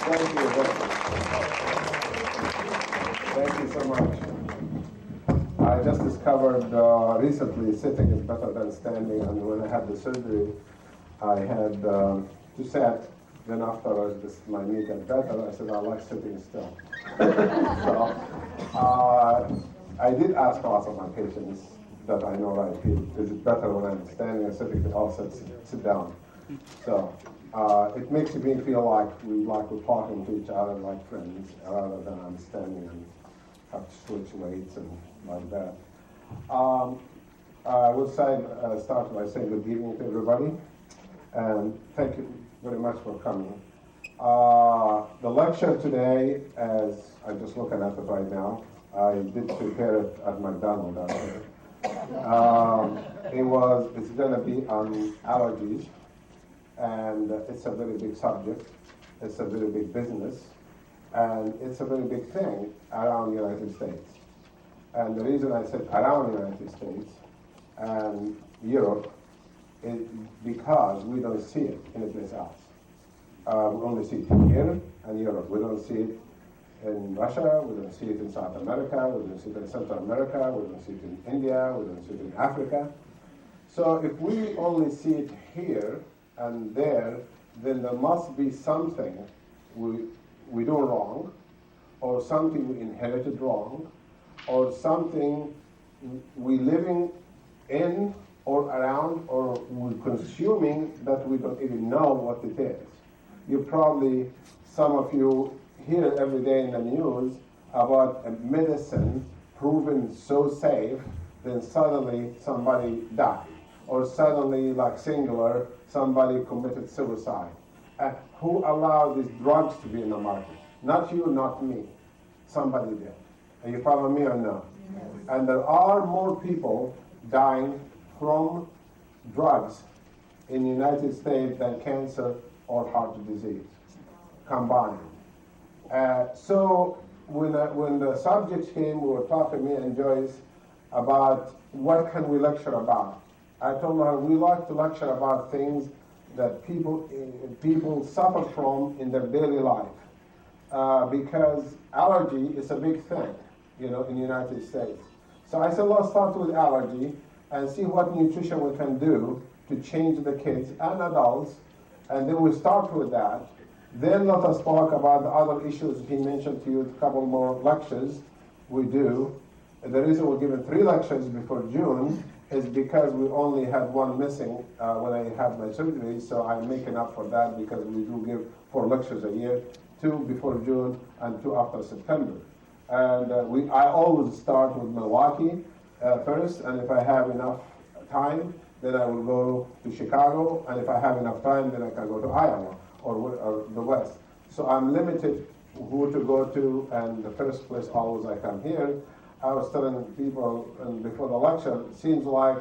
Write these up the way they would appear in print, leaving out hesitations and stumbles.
Thank you. Thank you so much. I just discovered recently sitting is better than standing, and when I had the surgery, I had to sit. Then afterwards, my knee got better. I said, I like sitting still. So I did ask lots of my patients that I know right here, is it better when I'm standing or sitting? They all said, sit down. So it makes me feel like we're talking to each other like friends, rather than I'm standing and have to switch weights and like that. I would start by saying good evening to everybody, and thank you very much for coming. The lecture today, as I'm just looking at it right now, I did prepare it at McDonald's out there. It's going to be on allergies, and it's a very big subject. It's a very big business, and it's a very big thing around the United States. And the reason I said around the United States and Europe is because we don't see it anyplace else. We only see it here and Europe. We don't see it in Russia, we don't see it in South America, we don't see it in Central America, we don't see it in India, we don't see it in Africa. So if we only see it here and there, then there must be something we do wrong, or something we inherited wrong, or something we living in or around or we're consuming that we don't even know what it is. Some of you hear every day in the news about a medicine proven so safe, then suddenly somebody died. Or suddenly, like singular, somebody committed suicide. Who allowed these drugs to be in the market? Not you, not me. Somebody did. Are you following me or no? Yes. And there are more people dying from drugs in the United States than cancer or heart disease combined. So when the subjects came, we were talking, me and Joyce, about what can we lecture about. I told her we like to lecture about things that people suffer from in their daily life, because allergy is a big thing, in the United States. So I said, let's start with allergy and see what nutrition we can do to change the kids and adults, and then we start with that. Then let us talk about the other issues he mentioned to you, a couple more lectures we do. The reason we're giving 3 lectures before June is because we only had one missing when I had my surgery, so I'm making up for that because we do give 4 lectures a year, 2 before June and 2 after September. And I always start with Milwaukee first, and if I have enough time, then I will go to Chicago, and if I have enough time, then I can go to Iowa or the West. So I'm limited who to go to, and the first place always I come here. I was telling people before the lecture, it seems like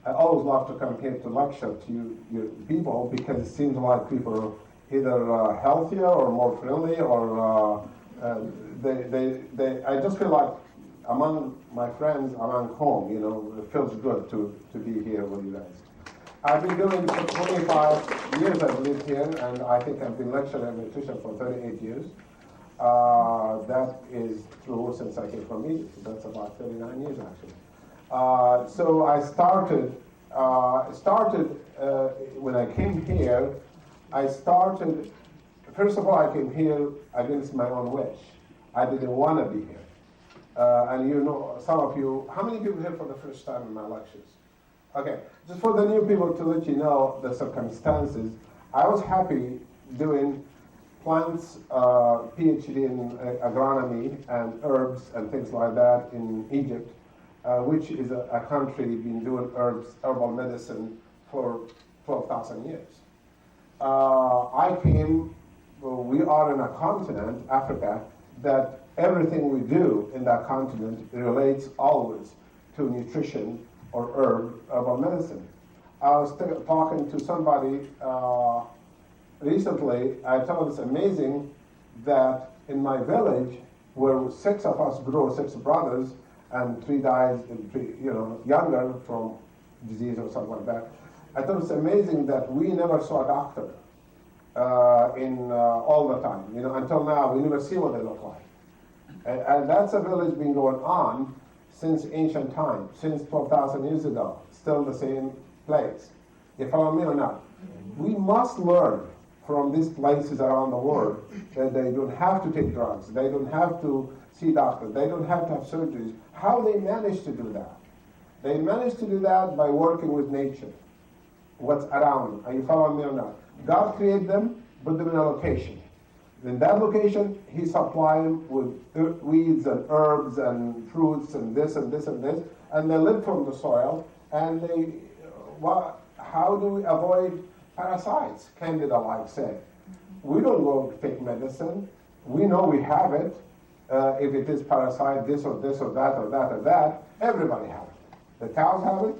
I always love to come here to lecture to your people, because it seems like people are either healthier or more friendly, or I just feel like among my friends, among home, it feels good to be here with you guys. I've been doing for 25 years, I believe, here, and I think I've been lecturing in nutrition for 38 years. That is true since I came from Egypt. That's about 39 years, actually. So I started when I came here, first of all, I came here against my own wish. I didn't want to be here. And some of you, how many people here for the first time in my lectures? Okay, just for the new people to let you know the circumstances, I was happy doing plants, PhD in agronomy and herbs and things like that in Egypt, which is a country been doing herbal medicine for 12,000 years. We are in a continent, Africa, that everything we do in that continent relates always to nutrition or herbal medicine. I was talking to somebody recently. I told him it's amazing that in my village, where 6 of us grew, 6 brothers, and 3 died, younger from disease or something like that. I thought it's amazing that we never saw a doctor. all the time. Until now, we never see what they look like. And that's a village been going on since ancient times, since 12,000 years ago, still the same place. You follow me or not? We must learn from these places around the world that they don't have to take drugs, they don't have to see doctors, they don't have to have surgeries. How they manage to do that? They manage to do that by working with nature, what's around. Are you following me or not? God created them, put them in a location. In that location, He supplied them with weeds and herbs and fruits and this and this and this, and they live from the soil. And how do we avoid parasites? Candida like said, we don't go take medicine. We know we have it. If it is parasite, this or this or that or that or that, everybody has it. The cows have it.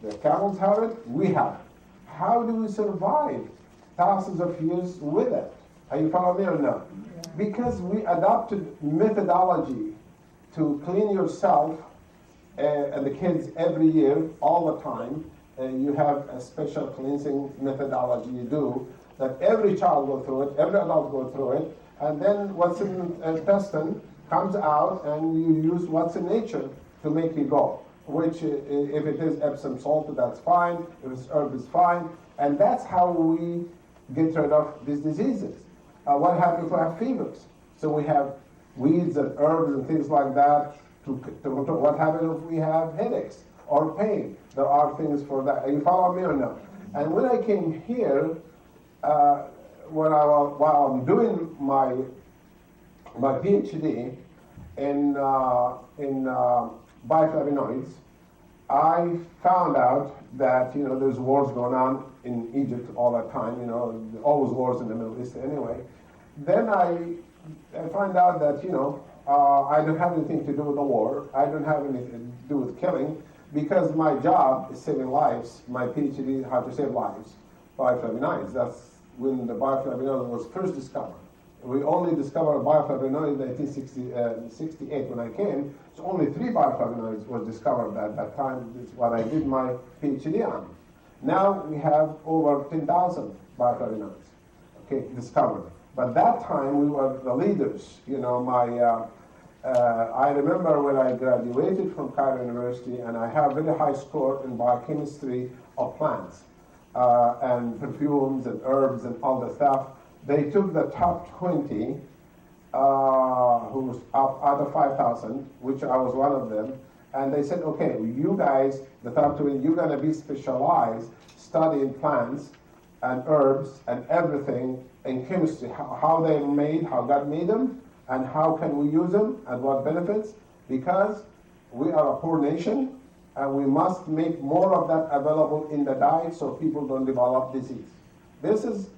The camels have it. We have it. How do we survive thousands of years with it? Are you following me or no? Because we adopted methodology to clean yourself and the kids every year, all the time. You have a special cleansing methodology you do that every child go through it, every adult go through it, and then what's in intestine comes out, and you use what's in nature to make you go. Which, if it is Epsom salt, that's fine. If it's herb, it's fine. And that's how we get rid of these diseases. What happens if we have fevers? So we have weeds and herbs and things like that. What happens if we have headaches or pain? There are things for that. Are you following me or no? And when I came here, while I'm doing my PhD in bioflavonoids, I found out that there's wars going on in Egypt all the time. Always wars in the Middle East anyway. Then I find out that I don't have anything to do with the war. I don't have anything to do with killing, because my job is saving lives. My PhD is how to save lives. Bioflavonoids. That's when the bioflavonoid was first discovered. We only discovered bioflavonoids in 1968 when I came. So only 3 bioflavonoids were discovered at that time. That's what I did my PhD on. Now we have over 10,000 bioflavonoids, discovered. But that time we were the leaders. I remember when I graduated from Cairo University, and I have very high score in biochemistry of plants and perfumes and herbs and all the stuff. They took the top 20, who was out of 5,000, which I was one of them, and they said, okay, you guys, the top 20, you're going to be specialized studying plants and herbs and everything in chemistry, how they're made, how God made them, and how can we use them and what benefits, because we are a poor nation and we must make more of that available in the diet so people don't develop disease. This is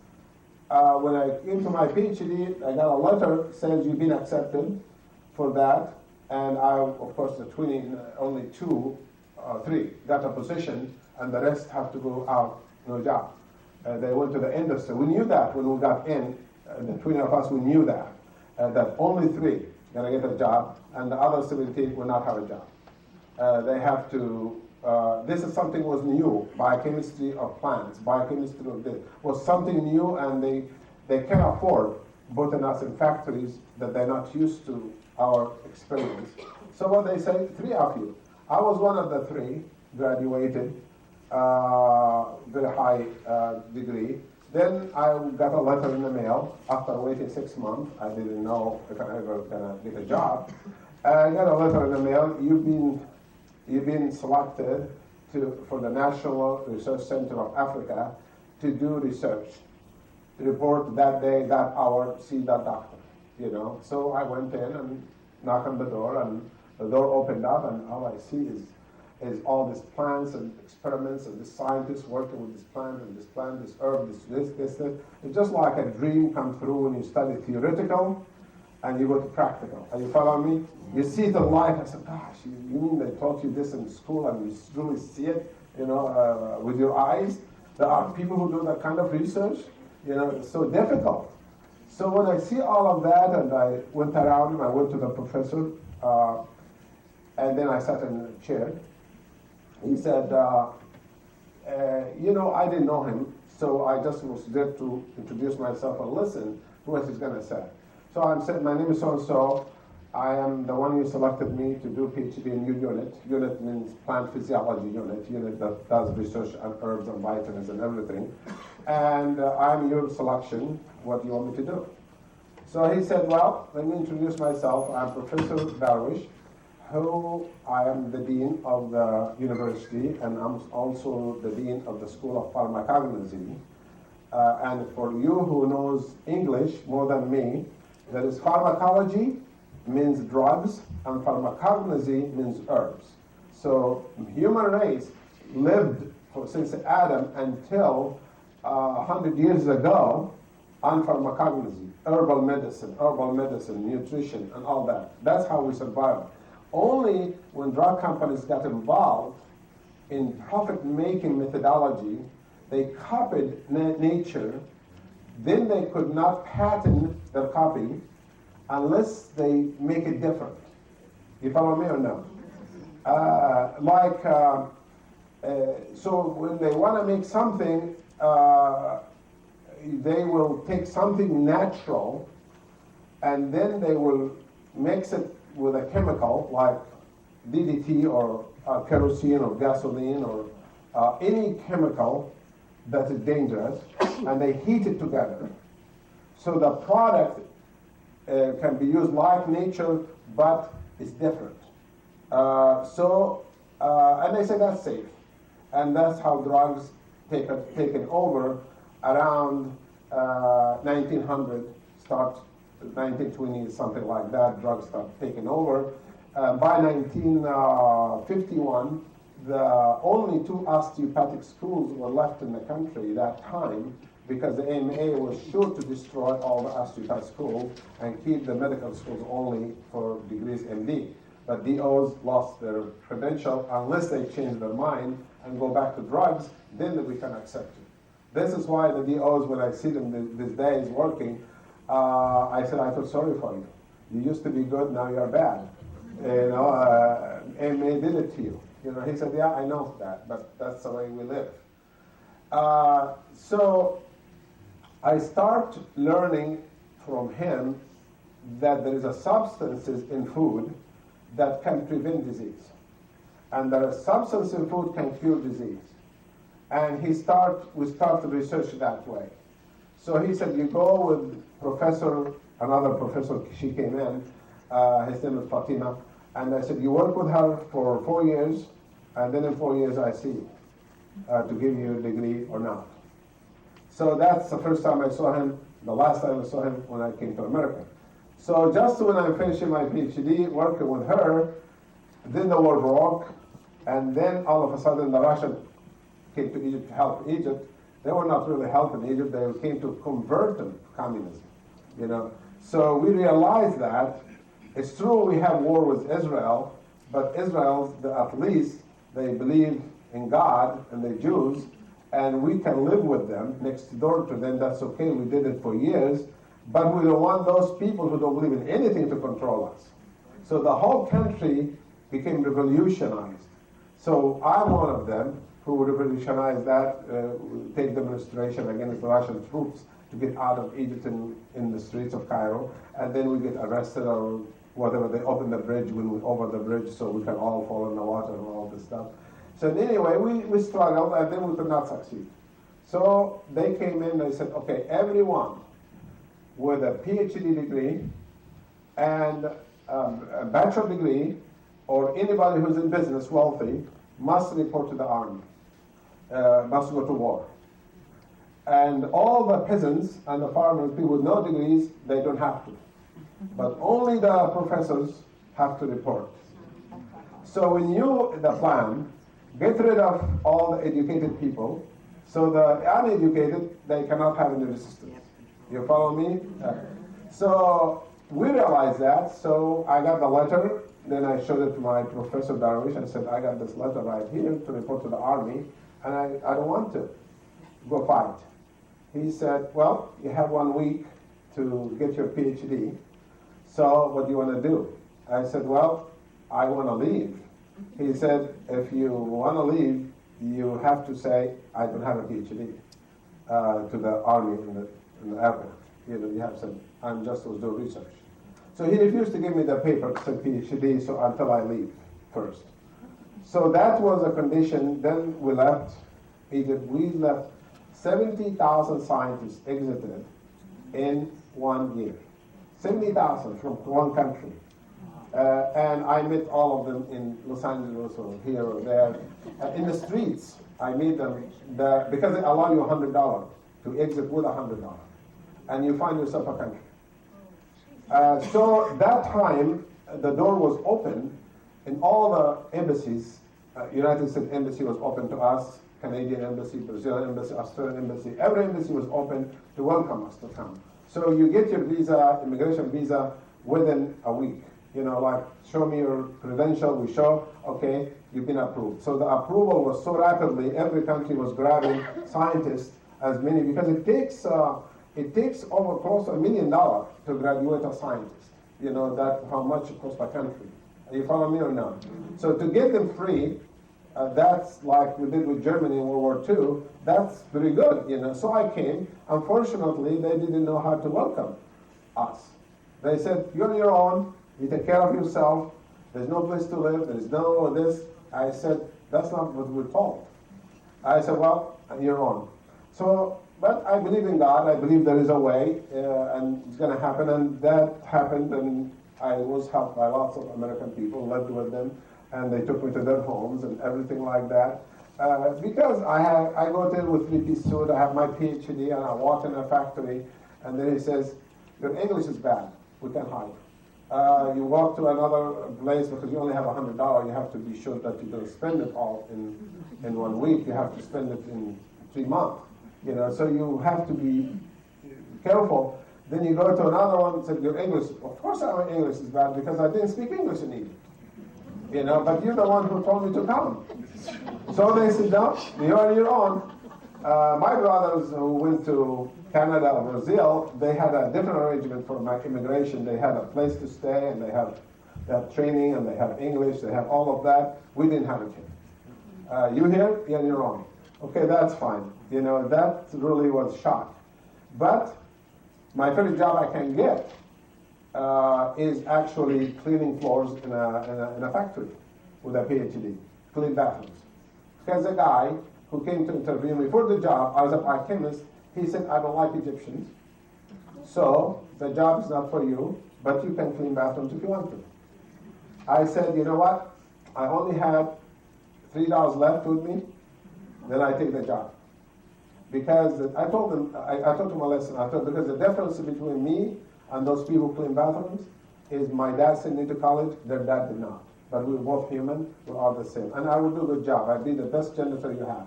when I came to my PhD, I got a letter says you've been accepted for that, and I, of course, the 20, only 2, 3 got a position, and the rest have to go out, no job. They went to the industry. We knew that when we got in, the 20 of us, we knew that only 3 gonna get a job, and the other 17 will not have a job. They have to. This is something was new. Biochemistry of plants, biochemistry of this was something new, and they can't afford putting us in factories that they're not used to our experience. So what they say, 3 of you. I was one of the 3, graduated, very high degree. Then I got a letter in the mail after waiting 6 months. I didn't know if I ever gonna get a job. I got a letter in the mail. You've been selected for the National Research Center of Africa to do research. Report that day, that hour, see that doctor. So I went in and knocked on the door, and the door opened up, and all I see is all these plants and experiments and the scientists working with this plant and this plant, this herb, this. It's just like a dream come through when you study theoretical and you go to practical. Are you following me? You see the light. I said, gosh, you mean they taught you this in school and you really see it, with your eyes? There are people who do that kind of research. It's so difficult. So when I see all of that, and I went around and I went to the professor, and then I sat in a chair. He said, I didn't know him So I just was there to introduce myself and listen to what he's going to say. So I'm saying, my name is so-and-so. I am the one who selected me to do PhD in your unit. Unit means plant physiology unit that does research on herbs and vitamins and everything. And I'm your selection. What do you want me to do? So he said, well, let me introduce myself. I'm Professor Darwish, who I am the Dean of the university, and I'm also the Dean of the School of Pharmacognosy. And for you who knows English more than me, there is pharmacology, means drugs, and pharmacognosy means herbs. So human race lived since Adam until 100 years ago on pharmacognosy, herbal medicine, nutrition, and all that. That's how we survived. Only when drug companies got involved in profit-making methodology, they copied nature, then they could not patent their copy unless they make it different. You follow me or no? So when they want to make something, they will take something natural and then they will mix it with a chemical like DDT or kerosene or gasoline or any chemical that is dangerous, and they heat it together. So the product can be used like nature, but it's different. And they say that's safe. And that's how drugs taken over around 1900, start 1920, something like that, drugs start taking over. By 1951, the only two osteopathic schools were left in the country that time, because the AMA was sure to destroy all the osteopath schools and keep the medical schools only for degrees MD. But DOs lost their credential unless they change their mind and go back to drugs, then we can accept it. This is why the DOs, when I see them these days working, I said, I feel sorry for you. You used to be good, now you're bad. AMA did it to you. He said, yeah, I know that, but that's the way we live. So I start learning from him that there is a substances in food that can prevent disease. And there are substances in food can cure disease. And we start to research that way. So he said, you go with another professor, she came in, his name is Fatima, and I said, you work with her for 4 years, and then in 4 years I see you to give you a degree or not. So that's the first time I saw him. The last time I saw him when I came to America. So just when I'm finishing my PhD, working with her, then the war broke, and then all of a sudden the Russians came to Egypt to help Egypt. They were not really helping Egypt, they came to convert them to communism. So we realized that it's true we have war with Israel, but Israel, at least, they believe in God and the Jews, and we can live with them next door to them. That's okay. We did it for years, but we don't want those people who don't believe in anything to control us. So the whole country became revolutionized. So I'm one of them who revolutionized that, take demonstration against the Russian troops to get out of Egypt in the streets of Cairo, and then we get arrested or whatever. They open the bridge when we over the bridge so we can all fall in the water and all this stuff. So anyway, we struggled, and then we could not succeed. So they came in, they said, okay, everyone with a PhD degree and a bachelor degree, or anybody who's in business, wealthy, must report to the army, must go to war. And all the peasants and the farmers, people with no degrees, they don't have to. But only the professors have to report. So we knew the plan, get rid of all the educated people, so the uneducated, they cannot have any resistance. You follow me? So we realized that, so I got the letter, then I showed it to my Professor Darwish and said, I got this letter right here to report to the army, and I don't want to go fight. He said, well, you have 1 week to get your PhD, so what do you want to do? I said, well, I want to leave. He said, if you want to leave, you have to say, I don't have a PhD. to the army in the airport. You have some, I'm just was doing research. So he refused to give me the paper to say PhD so until I leave first. So that was a condition. Then we left Egypt. We left 70,000 scientists exited in 1 year. 70,000 from one country. And I met all of them in Los Angeles or here or there. In the streets, I meet them because they allow you $100 to exit with $100. And you find yourself a country. So that time, the door was open in all the embassies. United States Embassy was open to us, Canadian Embassy, Brazilian Embassy, Australian Embassy. Every embassy was open to welcome us to come. So you get your visa, immigration visa, within a week. Like, show me your credential, we show, okay, you've been approved. So the approval was so rapidly, every country was grabbing scientists, as many, because it takes over close to $1 million to graduate a scientist. That how much it costs a country. You follow me or not? So to get them free, that's like we did with Germany in World War II, that's very good, So I came. Unfortunately, they didn't know how to welcome us. They said, you're on your own, you take care of yourself, there's no place to live, there's no this. I said, that's not what we're told. I said, well, you're on. So, but I believe in God, I believe there is a way, and it's going to happen, and that happened, and I was helped by lots of American people, lived with them, and they took me to their homes and everything like that. Because I go there with three-piece suit, I have my PhD, and I walk in a factory, and then he says, your English is bad, we can hire you. You walk to another place because you only have $100, you have to be sure that you don't spend it all in 1 week, you have to spend it in 3 months. So you have to be careful. Then you go to another one and say, your English, of course our English is bad because I didn't speak English in Egypt. But you're the one who told me to come. So they said, no, you're on your own. My brothers who went to Canada or Brazil, they had a different arrangement for my immigration. They had a place to stay, and they have training, and they have English, they have all of that. We didn't have it here. You here? Yeah, you're on. Okay, that's fine. That really was shock. But my first job I can get is actually cleaning floors in a factory with a PhD, clean bathrooms. Because a guy who came to interview me for the job, I was a biochemist, he said, I don't like Egyptians, so the job is not for you, but you can clean bathrooms if you want to. I said, you know what? I only had $3 left with me, then I take the job. Because I told them, I taught them a lesson. Because the difference between me and those people who clean bathrooms is my dad sent me to college, their dad did not. But we were both human, we're all the same. And I would do a good job. I'd be the best janitor you have.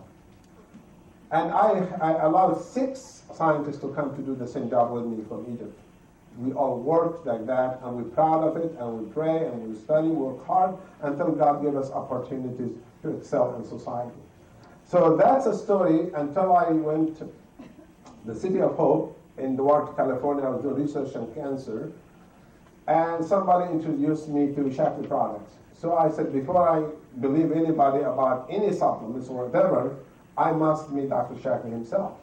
And I allowed 6 scientists to come to do the same job with me from Egypt. We all worked like that, and we're proud of it, and we pray, and we study, work hard, until God gave us opportunities to excel in society. So that's a story until I went to the City of Hope in Duarte, California. I was doing research on cancer, and somebody introduced me to Shaklee products. So I said, before I believe anybody about any supplements or whatever, I must meet Dr. Shaklee himself.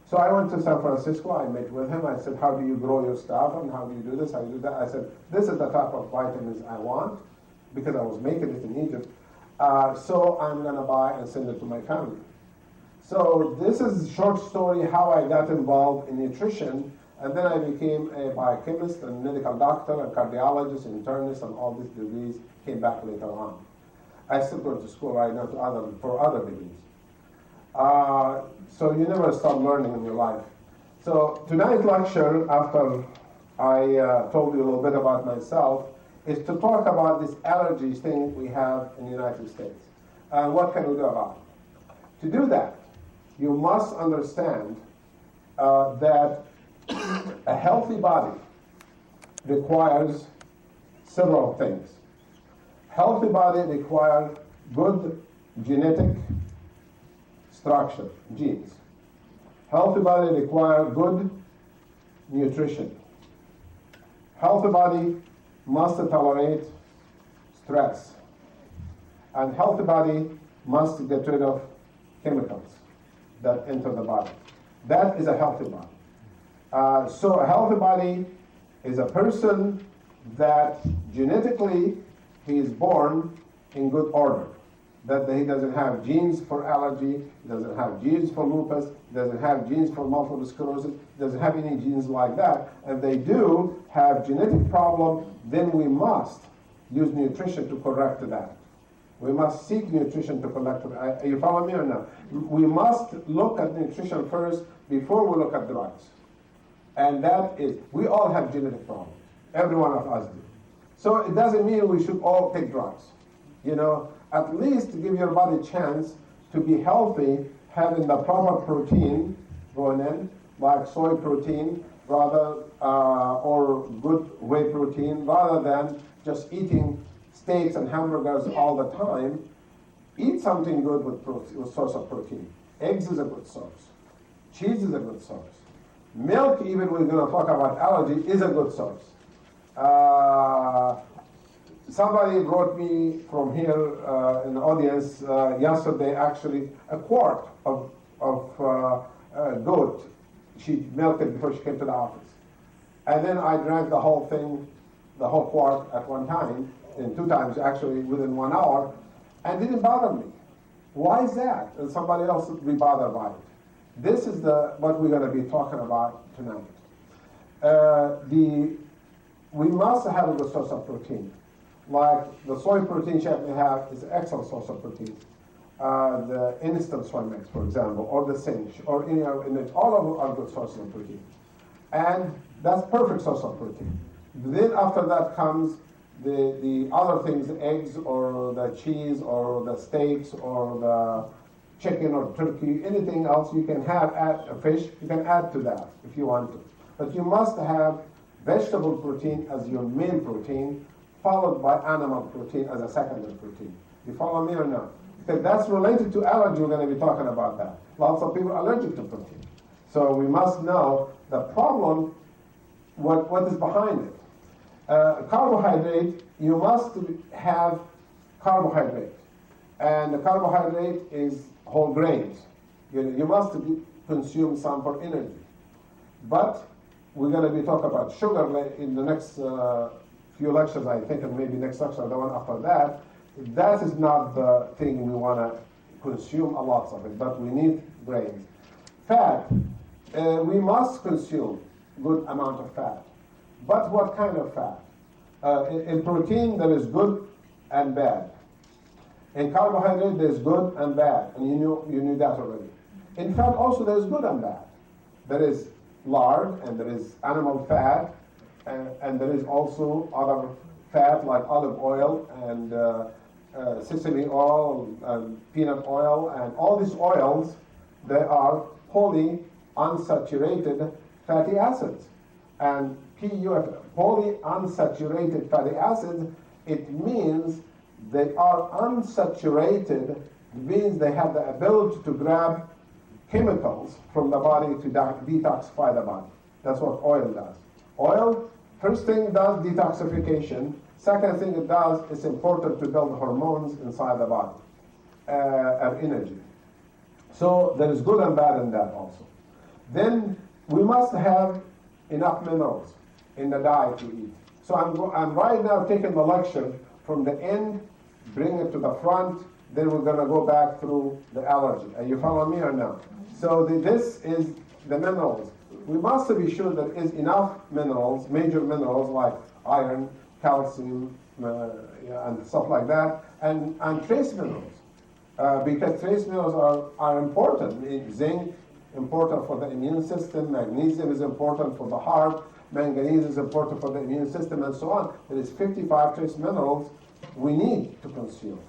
So I went to San Francisco, I met with him, I said, how do you grow your stuff, and how do you do this, how do you do that? I said, this is the type of vitamins I want, because I was making it in Egypt. So I'm going to buy and send it to my family. So this is a short story how I got involved in nutrition, and then I became a biochemist and medical doctor and cardiologist, internist, and all these degrees came back later on. I still go to school right now for other degrees. So you never stop learning in your life. So tonight's lecture, after I told you a little bit about myself, is to talk about this allergies thing we have in the United States. And what can we do about it? To do that, you must understand that a healthy body requires several things. Healthy body requires good genetic structure, genes. Healthy body requires good nutrition. Healthy body must tolerate stress. And healthy body must get rid of chemicals that enter the body. That is a healthy body. So a healthy body is a person that genetically he is born in good order. That he doesn't have genes for allergy, he doesn't have genes for lupus, he doesn't have genes for multiple sclerosis, he doesn't have any genes like that. If they do have genetic problem, then we must use nutrition to correct that. We must seek nutrition to correct it. Are you following me or not? We must look at nutrition first before we look at drugs. And that is, we all have genetic problems. Every one of us do. So it doesn't mean we should all take drugs. You know, at least give your body a chance to be healthy, having the proper protein going in, like soy protein, rather, or good whey protein, rather than just eating steaks and hamburgers all the time. Eat something good with source of protein. Eggs is a good source. Cheese is a good source. Milk, even we're going to talk about allergy, is a good source. Somebody brought me from here in the audience yesterday, actually, a quart of goat. She milked it before she came to the office. And then I drank the whole thing, the whole quart at one time, and 2 times actually within 1 hour, and it didn't bother me. Why is that? And somebody else would be bothered by it. This is what we're going to be talking about tonight. We must have a good source of protein. Like the soy protein Shaklee have is an excellent source of protein. The instant soy mix, for example, or the cinch, or any other, all of them are good sources of protein. And that's perfect source of protein. Then after that comes the other things, the eggs or the cheese or the steaks or the chicken or turkey, anything else you can have, add a fish, you can add to that if you want to. But you must have vegetable protein as your main protein, followed by animal protein as a secondary protein. You follow me or not? Because that's related to allergy, we're going to be talking about that. Lots of people are allergic to protein. So we must know the problem, what is behind it. Carbohydrate, you must have carbohydrate. And the carbohydrate is whole grains. You must consume some for energy. But we're going to be talking about sugar in the next few lectures, I think, and maybe next lecture, the one after that. That is not the thing we want to consume a lot of it, but we need grains. Fat, we must consume good amount of fat. But what kind of fat? In protein, there is good and bad. In carbohydrate, there's good and bad, and you knew that already. In fat also, there's good and bad. There is lard, and there is animal fat, and there is also other fat like olive oil and sesame oil and peanut oil, and all these oils, they are polyunsaturated fatty acids. And polyunsaturated fatty acids, it means they are unsaturated, means they have the ability to grab chemicals from the body to detoxify the body. That's what oil does. Oil, first thing it does, detoxification. Second thing it does, it's important to build hormones inside the body, and energy. So there is good and bad in that also. Then we must have enough minerals in the diet we eat. So I'm right now taking the lecture from the end, bring it to the front, then we're going to go back through the allergy. Are you following me or not? So this is the minerals. We must be sure there is enough minerals, major minerals like iron, calcium, and stuff like that, and trace minerals. Because trace minerals are important. Zinc, important for the immune system. Magnesium is important for the heart. Manganese is important for the immune system, and so on. There is 55 trace minerals we need to consume.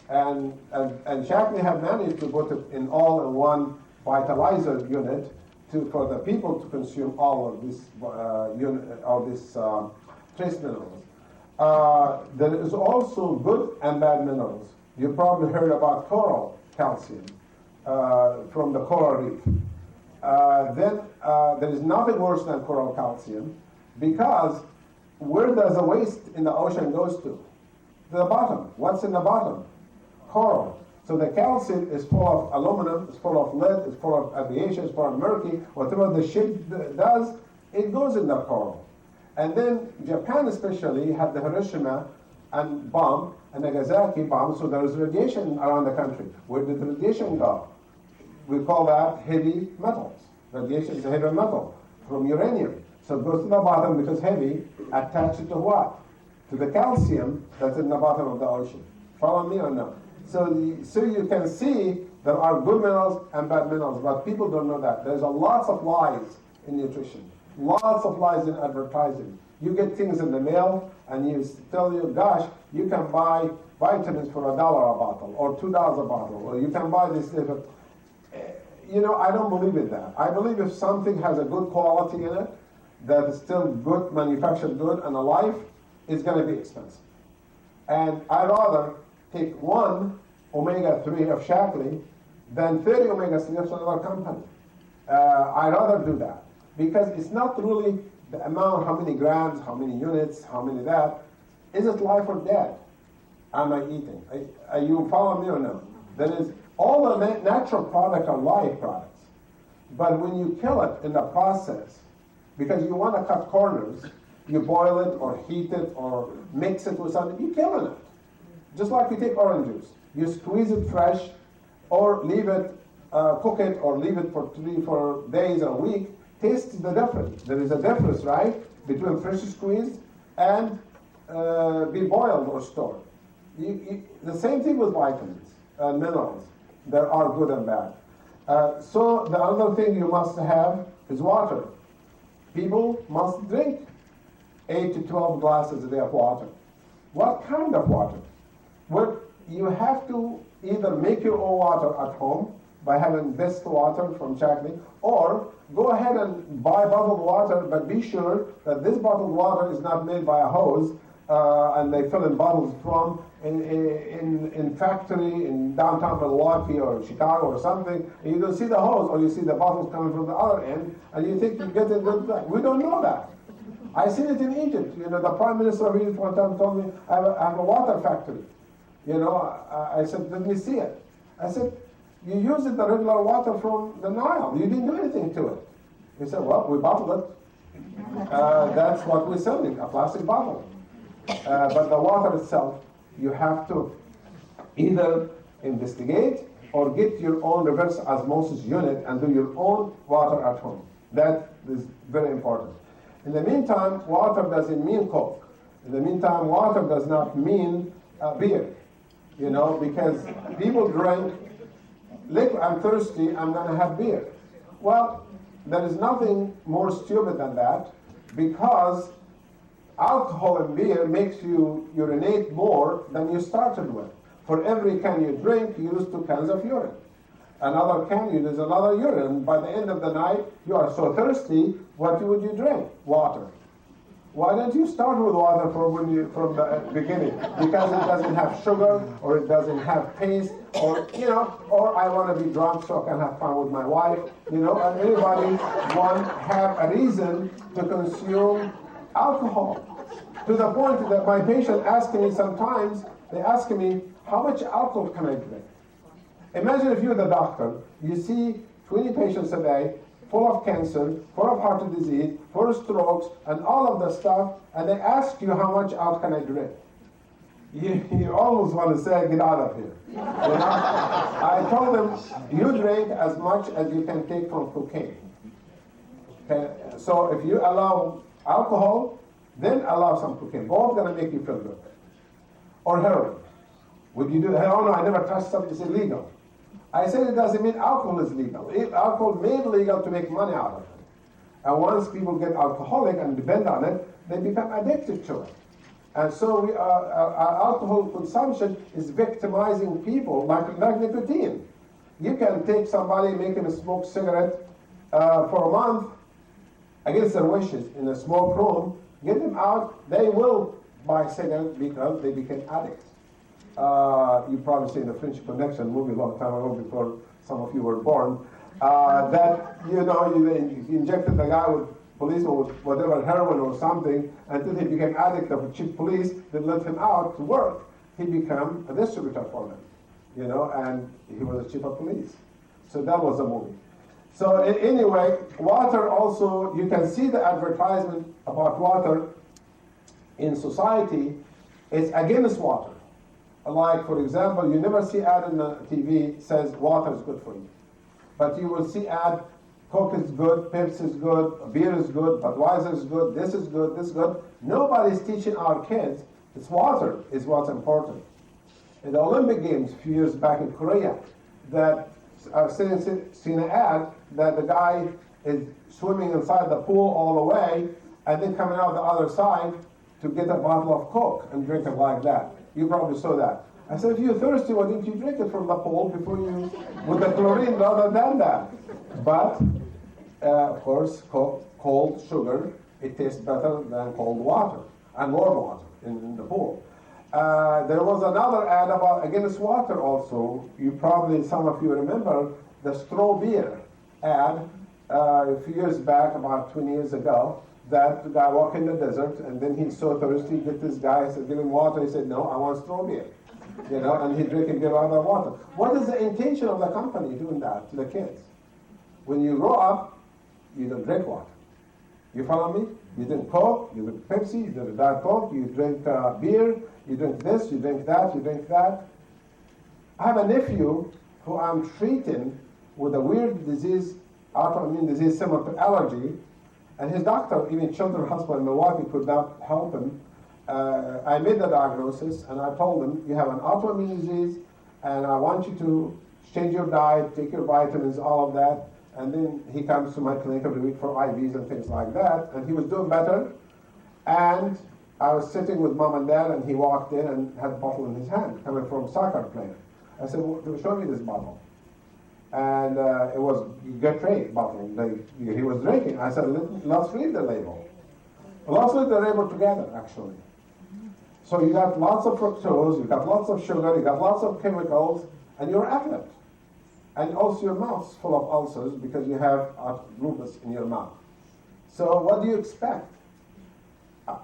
And Shaklee have managed to put it in all in one vitalizer unit for the people to consume all of this trace minerals. There is also good and bad minerals. You probably heard about coral calcium from the coral reef. Then there is nothing worse than coral calcium, because where does the waste in the ocean goes to? The bottom. What's in the bottom? Coral. So the calcium is full of aluminum, it's full of lead, it's full of aviation, it's full of mercury. Whatever the ship does, it goes in the coral. And then Japan especially had the Hiroshima and bomb and Nagasaki bomb, so there was radiation around the country. Where did the radiation go? We call that heavy metals. Radiation is a heavy metal from uranium. So it goes to the bottom because heavy, attached to what? To the calcium that's in the bottom of the ocean. Follow me or no? So you can see there are good minerals and bad minerals, but people don't know that. There's lots of lies in nutrition, lots of lies in advertising. You get things in the mail and you tell you, gosh, you can buy vitamins for $1 a bottle or $2 a bottle, or you can buy this. You know, I don't believe in that. I believe if something has a good quality in it, that is still good, manufactured good, and alive, it's going to be expensive. And I'd rather take one omega-3 of Shaklee than 30 omega-3 of another company. I'd rather do that because it's not really the amount, how many grams, how many units, how many that. Is it life or death? Am I eating? You follow me or no? That is, all the natural products are live products. But when you kill it in the process, because you want to cut corners, you boil it or heat it or mix it with something, you're killing it. Just like you take orange juice. You squeeze it fresh or leave it, cook it or leave it for 3-4 days or a week. Taste the difference. There is a difference, right, between fresh squeezed and be boiled or stored. The same thing with vitamins and minerals. There are good and bad. So the other thing you must have is water. People must drink 8 to 12 glasses a day of water. What kind of water? Well, you have to either make your own water at home by having best water from Shaklee, or go ahead and buy bottled water, but be sure that this bottled water is not made by a hose and they fill in bottles from in factory in downtown Milwaukee or Chicago or something, and you don't see the hose or you see the bottles coming from the other end, and you think you're getting good stuff. We don't know that. I seen it in Egypt. You know, the Prime Minister of Egypt one time told me, I have a water factory. You know, I said, let me see it. I said, you use it the regular water from the Nile. You didn't do anything to it. He said, well, we bottle it. That's what we're selling, a plastic bottle. But the water itself, you have to either investigate or get your own reverse osmosis unit and do your own water at home. That is very important. In the meantime, water doesn't mean Coke. In the meantime, water does not mean beer. You know, because people drink, liquid, I'm thirsty, I'm going to have beer. Well, there is nothing more stupid than that, because alcohol in beer makes you urinate more than you started with. For every can you drink, you use 2 cans of urine. Another can, you use another urine. By the end of the night, you are so thirsty, what would you drink? Water. Why don't you start with water from the beginning? Because it doesn't have sugar, or it doesn't have taste, or, you know, or I want to be drunk so I can have fun with my wife, you know, and anybody have a reason to consume alcohol. To the point that my patient asks me sometimes, they ask me, how much alcohol can I drink? Imagine if you're the doctor, you see 20 patients a day, full of cancer, full of heart disease, full of strokes, and all of the stuff, and they ask you how much alcohol can I drink. You almost want to say, get out of here. You know? I told them, you drink as much as you can take from cocaine. Okay? So if you allow alcohol, then allow some cocaine. Both going to make you feel good. Or heroin. Would you do heroin? Oh no, I never touched something. It's illegal. I said it doesn't mean alcohol is legal. Alcohol made legal to make money out of it. And once people get alcoholic and depend on it, they become addicted to it. And so our alcohol consumption is victimizing people like nicotine. You can take somebody, make them smoke cigarette for a month against their wishes in a smoke room, get them out, they will buy cigarettes because they became addicts. You probably seen the French Connection movie a long time ago before some of you were born. That, you know, you injected the guy with policeman with whatever heroin or something until he became addict of cheap police. They let him out to work. He became a distributor for them. and he was the chief of police. So that was a movie. So anyway, water also, you can see the advertisement about water in society is against water. Like, for example, you never see ad in the TV says water is good for you. But you will see ad, Coke is good, Pepsi is good, beer is good, Budweiser is good, this is good, this is good. Nobody's teaching our kids it's water is what's important. In the Olympic Games a few years back in Korea, that I've seen an ad that the guy is swimming inside the pool all the way and then coming out the other side to get a bottle of Coke and drink it like that. You probably saw that. I said, if you're thirsty, why didn't you drink it from the pool before you, with the chlorine rather than that? But, of course, cold sugar, it tastes better than cold water and warm water in the pool. There was another ad about against water also. Some of you remember the straw beer ad a few years back, about 20 years ago. That guy walked in the desert, and then he's so thirsty, get this guy, said, give him water. He said, no, I want straw beer. And he drink and give other water. What is the intention of the company doing that to the kids? When you grow up, you don't drink water. You follow me? You drink Coke, you drink Pepsi, you drink Diet Coke, you drink beer, you drink this, you drink that, you drink that. I have a nephew who I'm treating with a weird disease, autoimmune disease similar to allergy, and his doctor, even children's hospital in Milwaukee, could not help him. I made the diagnosis, and I told him, you have an autoimmune disease, and I want you to change your diet, take your vitamins, all of that. And then he comes to my clinic every week for IVs and things like that, and he was doing better. And I was sitting with mom and dad, and he walked in and had a bottle in his hand, coming from a soccer player. I said, well, show me this bottle. And it was Gatorade bottle. He was drinking. I said, let's read the label. Let's read the label together, actually. So you got lots of fructose, you got lots of sugar, you got lots of chemicals, and you're an athlete. And also your mouth's full of ulcers because you have lupus in your mouth. So what do you expect?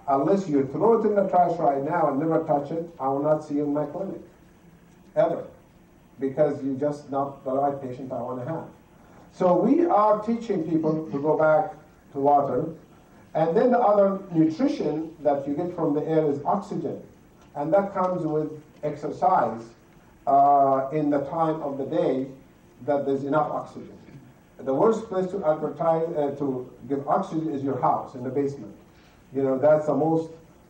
Unless you throw it in the trash right now and never touch it, I will not see you in my clinic, ever. Because you're just not the right patient I want to have. So we are teaching people to go back to water. And then the other nutrition that you get from the air is oxygen. And that comes with exercise in the time of the day that there's enough oxygen. The worst place to advertise, to give oxygen is your house, in the basement. That's the most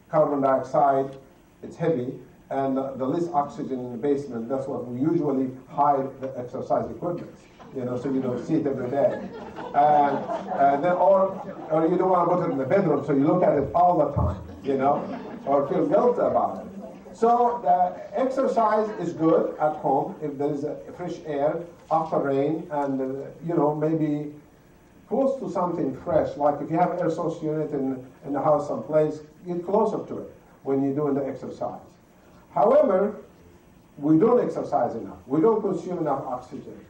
carbon dioxide, it's heavy, and the least oxygen in the basement. That's what we usually hide the exercise equipment, so you don't see it every day. And then, or you don't want to put it in the bedroom, so you look at it all the time, or feel guilty about it. So the exercise is good at home if there is a fresh air after rain, and maybe close to something fresh. Like if you have an air source unit in the house someplace, get closer to it when you're doing the exercise. However, we don't exercise enough. We don't consume enough oxygen.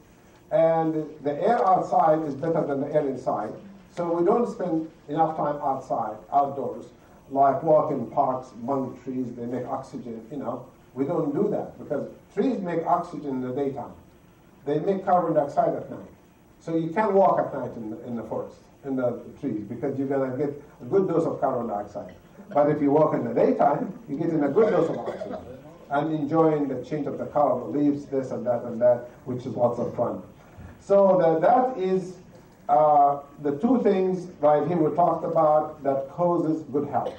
And the air outside is better than the air inside. So we don't spend enough time outside, outdoors, like walking in parks among trees, they make oxygen, We don't do that because trees make oxygen in the daytime. They make carbon dioxide at night. So you can't walk at night in the forest, in the trees, because you're going to get a good dose of carbon dioxide. But if you walk in the daytime, you're getting a good dose of oxygen and enjoying the change of the color of the leaves, this and that, which is lots of fun. So that is the two things right here we talked about that causes good health,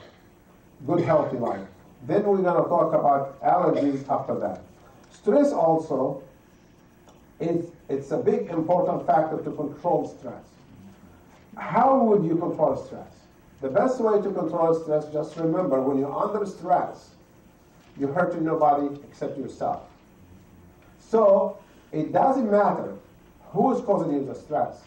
good healthy life. Then we're going to talk about allergies after that. Stress also it's a big important factor to control stress. How would you control stress? The best way to control stress, just remember, when you're under stress, you're hurting nobody except yourself. So it doesn't matter who is causing you the stress.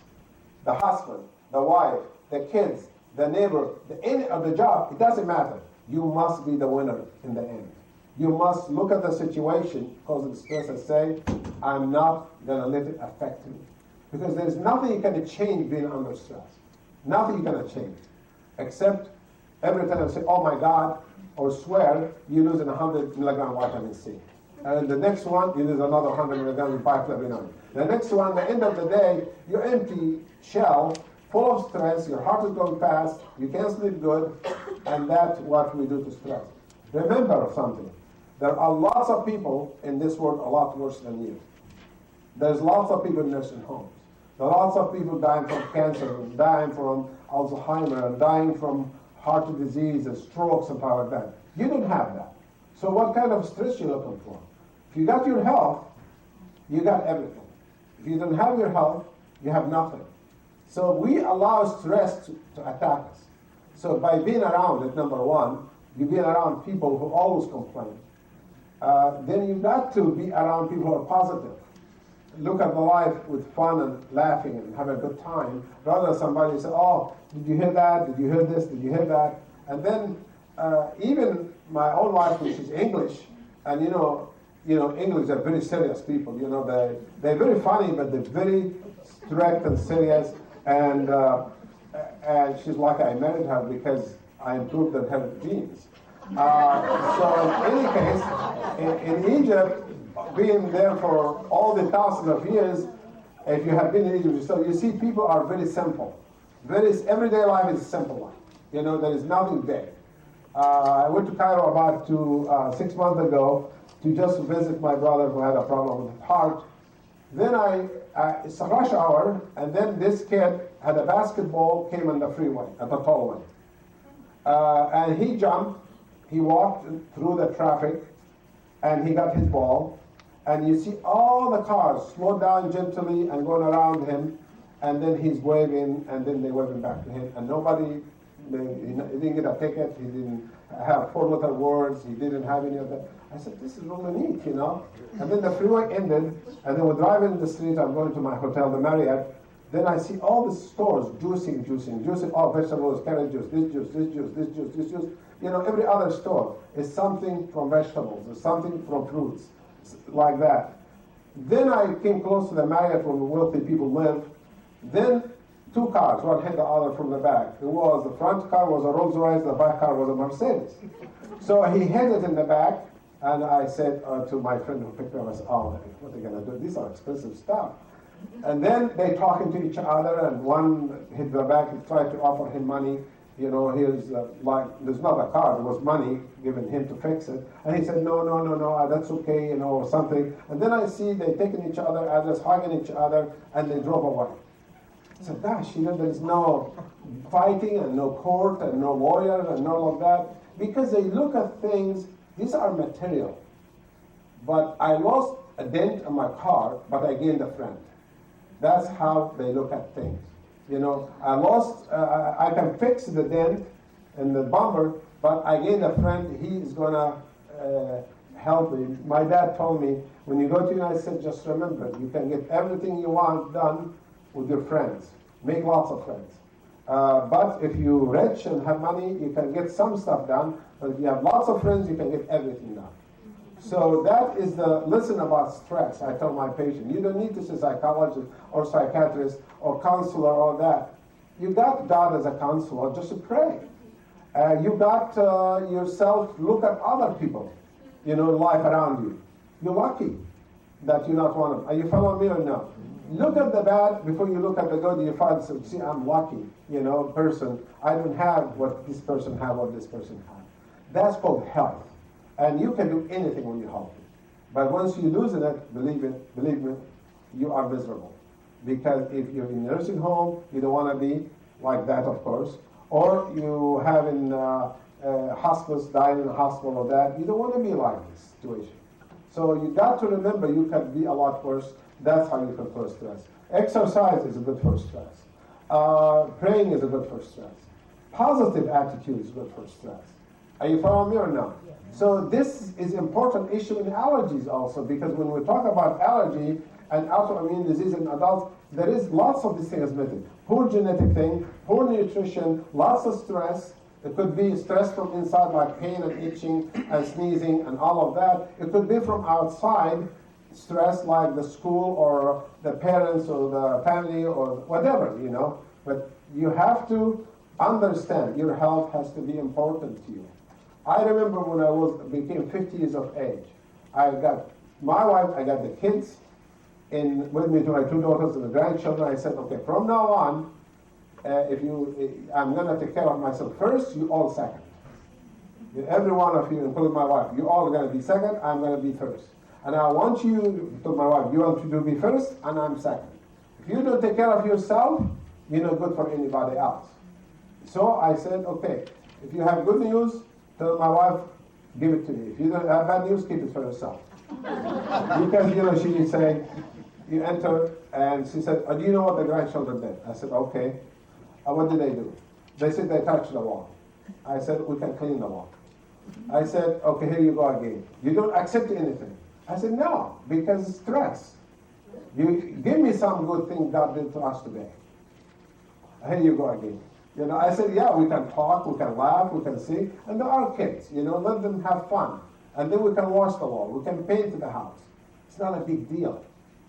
The husband, the wife, the kids, the neighbor, the end of the job, it doesn't matter. You must be the winner in the end. You must look at the situation causing stress and say, I'm not going to let it affect me. Because there's nothing you can change being under stress. Nothing you're going to change. Except every time you say, oh my God, or swear, you're losing 100 milligram vitamin C. And the next one, you lose another 100 milligrams in 539. The next one, the end of the day, you're empty shell, full of stress, your heart is going fast, you can't sleep good, and that's what we do to stress. Remember something. There are lots of people in this world a lot worse than you. There's lots of people in nursing homes. There are lots of people dying from cancer, and dying from Alzheimer's, and dying from heart disease and strokes and stuff like that. You don't have that. So what kind of stress you looking for? If you got your health, you got everything. If you don't have your health, you have nothing. So we allow stress to attack us. So by being around it, number one, you being around people who always complain. Then you got to be around people who are positive. Look at the life with fun and laughing and have a good time, rather than somebody say, oh, did you hear that? Did you hear this? Did you hear that? And then even my own wife, which is English, and you know, English are very serious people. You know, they're very funny, but they're very strict and serious. And she's lucky I married her because I improved on her genes. So in any case, in Egypt, being there for all the thousands of years, if you have been in Egypt, so you see people are very simple. Everyday life is a simple life. You know, there is nothing big. I went to Cairo about 6 months ago to just visit my brother who had a problem with his heart. Then it's a rush hour, and then this kid had a basketball, came on the freeway, at the tollway. And he jumped, he walked through the traffic, and he got his ball. And you see all the cars slow down gently and going around him, and then he's waving, and then they waving back to him. And nobody, he didn't get a ticket, he didn't have 4-letter words, he didn't have any of that. I said, this is really neat, you know. And then the freeway ended, and then we're driving in the street, I'm going to my hotel, the Marriott. Then I see all the stores juicing, all vegetables, carrot juice, this juice, this juice, this juice, this juice. You know, every other store is something from vegetables, is something from fruits, like that. Then I came close to the Marriott where the wealthy people live. Then 2 cars, one hit the other from the back. The front car was a Rolls Royce, the back car was a Mercedes. So he hit it in the back, and I said to my friend who picked me up, I said, oh, what are they going to do? These are expensive stuff. And then they talking to each other, and one hit the back and tried to offer him money. You know, here's there's not a car, there was money given him to fix it. And he said, no, that's okay, you know, or something. And then I see they taking each other, others hugging each other, and they drove away. I said, gosh, you know, there's no fighting and no court and no lawyers and no of that. Because they look at things, these are material. But I lost a dent on my car, but I gained a friend. That's how they look at things. You know, I can fix the dent and the bumper, but I gained a friend, he is going to help me. My dad told me, when you go to the United States, just remember, you can get everything you want done with your friends. Make lots of friends. But if you're rich and have money, you can get some stuff done, but if you have lots of friends, you can get everything done. So that is the lesson about stress. I tell my patient, you don't need to see a psychologist or psychiatrist or counselor or that. You got God as a counselor, just to pray. You got yourself, look at other people, you know, life around you. You're lucky that you're not one of them. Are you following me or no? Look at the bad before you look at the good. You find, so, see, I'm lucky, you know, person. I don't have what this person have or this person have. That's called health. And you can do anything when you're healthy. But once you lose it, believe me, you are miserable. Because if you're in a nursing home, you don't want to be like that, of course. Or you have in hospice, dying in a hospital or that. You don't want to be like this situation. So you got to remember you can be a lot worse. That's how you control stress. Exercise is good for stress. Praying is good for stress. Positive attitude is good for stress. Are you following me or no? Yeah. So this is important issue in allergies also, because when we talk about allergy and autoimmune disease in adults, there is lots of these things missing. Poor genetic thing, poor nutrition, lots of stress. It could be stress from inside, like pain and itching and sneezing and all of that. It could be from outside, stress like the school or the parents or the family or whatever, you know. But you have to understand your health has to be important to you. I remember when I became 50 years of age, I got my wife, I got the kids with me to my 2 daughters and the grandchildren. I said, okay, from now on, I'm going to take care of myself first, you all second. Every one of you, including my wife, you all are going to be second, I'm going to be first. And I want you, to my wife, you want to be first, and I'm second. If you don't take care of yourself, you're not good for anybody else. So I said, okay, if you have good news, tell my wife, give it to me. If you don't have bad news, keep it for yourself. Because, she said, you enter, and she said, do you know what the grandchildren did? I said, okay. What did they do? They said they touched the wall. I said, we can clean the wall. I said, okay, here you go again. You don't accept anything. I said, no, because it's stress. You give me some good thing God did to us today. Here you go again. I said, yeah, we can talk, we can laugh, we can sing, and there are kids, let them have fun. And then we can wash the wall, we can paint the house. It's not a big deal.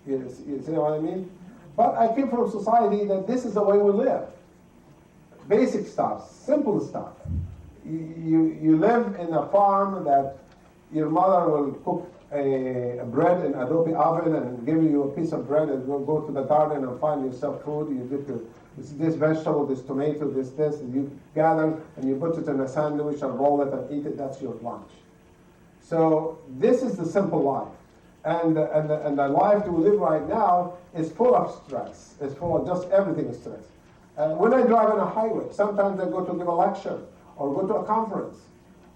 You see what I mean? But I came from a society that this is the way we live. Basic stuff, simple stuff. You live in a farm that your mother will cook a bread in adobe oven and give you a piece of bread, and you'll go to the garden and find yourself food. You get this vegetable, this tomato, this, and you gather and you put it in a sandwich and roll it and eat it. That's your lunch. So this is the simple life. And the life we live right now is full of stress. It's full of just everything is stress. When I drive on a highway, sometimes I go to give a lecture or go to a conference.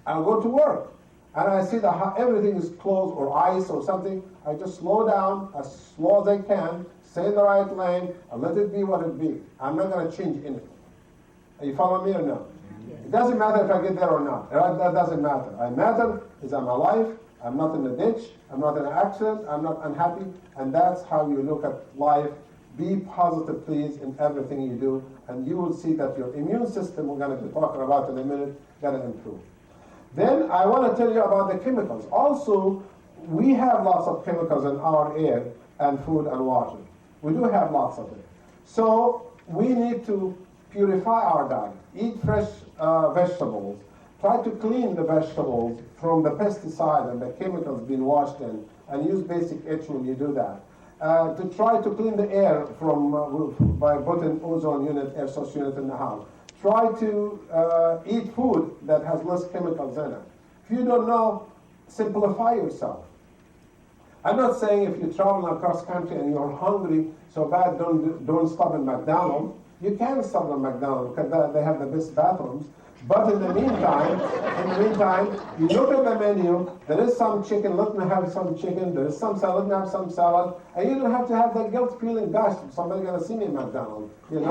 I'll go to work. And I see that everything is closed or ice or something. I just slow down as slow as I can, stay in the right lane, and let it be what it be. I'm not going to change anything. Are you following me or no? Yes. It doesn't matter if I get there or not. That doesn't matter. I matter is I'm alive. I'm not in a ditch. I'm not in an accident. I'm not unhappy. And that's how you look at life. Be positive, please, in everything you do. And you will see that your immune system, we're going to be talking about in a minute, going to improve. Then I want to tell you about the chemicals. Also, we have lots of chemicals in our air and food and water. We do have lots of it. So we need to purify our diet. Eat fresh vegetables. Try to clean the vegetables from the pesticide and the chemicals being washed in, and use basic H when you do that. To try to clean the air by putting ozone unit, air source unit in the house. Try to eat food that has less chemicals in it. If you don't know, simplify yourself. I'm not saying if you travel across country and you're hungry so bad, don't stop in McDonald's. You can stop in McDonald's because they have the best bathrooms. But in the meantime, you look at the menu, there is some chicken, let me have some chicken, there is some salad, let me have some salad, and you don't have to have that guilt feeling, gosh, somebody's going to see me in McDonald's, like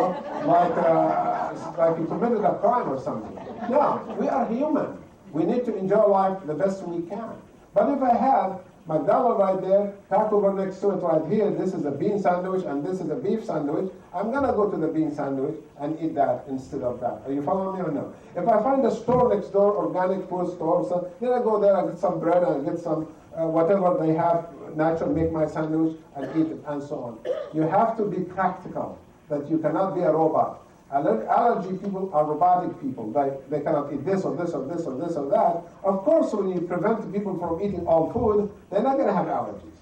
you committed a crime or something. No, we are human. We need to enjoy life the best we can. But if I have McDonald's right there, Taco Bell next to it right here, this is a bean sandwich and this is a beef sandwich, I'm going to go to the bean sandwich and eat that instead of that. Are you following me or no? If I find a store next door, organic food store, so then I go there and get some bread and get some whatever they have, natural, make my sandwich and eat it and so on. You have to be practical, that you cannot be a robot. Allergy people are robotic people. They cannot eat this or this or this or this or that. Of course, when you prevent people from eating all food, they're not going to have allergies,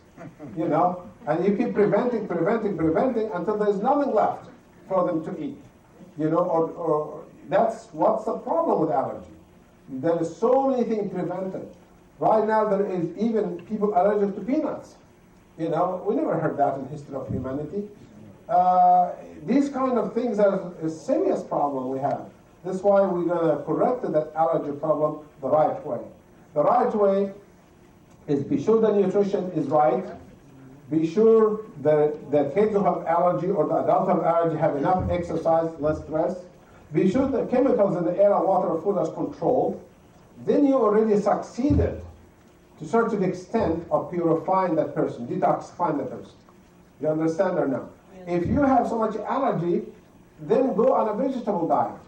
And you keep preventing until there's nothing left for them to eat, or that's what's the problem with allergy. There is so many things prevented. Right now, there is even people allergic to peanuts. We never heard that in the history of humanity. These kind of things are a serious problem we have. That's why we're going to correct that allergy problem the right way. The right way is be sure the nutrition is right. Be sure that the kids who have allergy or the adults who have allergy have enough exercise, less stress. Be sure the chemicals in the air and water or food are controlled. Then you already succeeded to a certain extent of purifying that person, detoxifying the person. You understand or no? If you have so much allergy, then go on a vegetable diet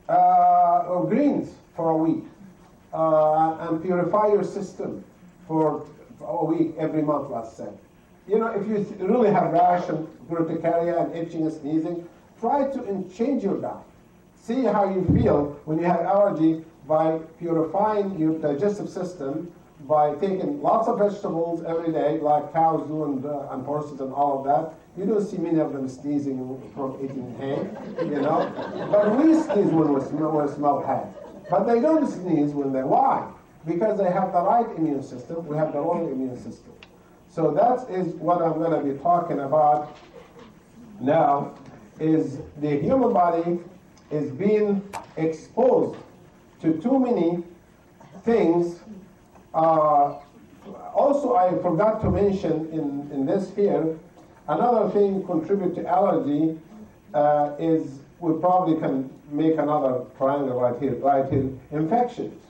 or greens for a week and purify your system for a week every month, let's say. If you really have rash and urticaria and itching and sneezing, try to change your diet. See how you feel when you have allergy by purifying your digestive system by taking lots of vegetables every day, like cows do and horses and all of that. You don't see many of them sneezing from eating hay, you know. But we sneeze when we smell hay. But they don't sneeze when they why? Because they have the right immune system. We have the wrong immune system. So that is what I'm going to be talking about now, is the human body is being exposed to too many things. Also, I forgot to mention in this here, another thing contribute to allergy is, we probably can make another triangle right here, infections.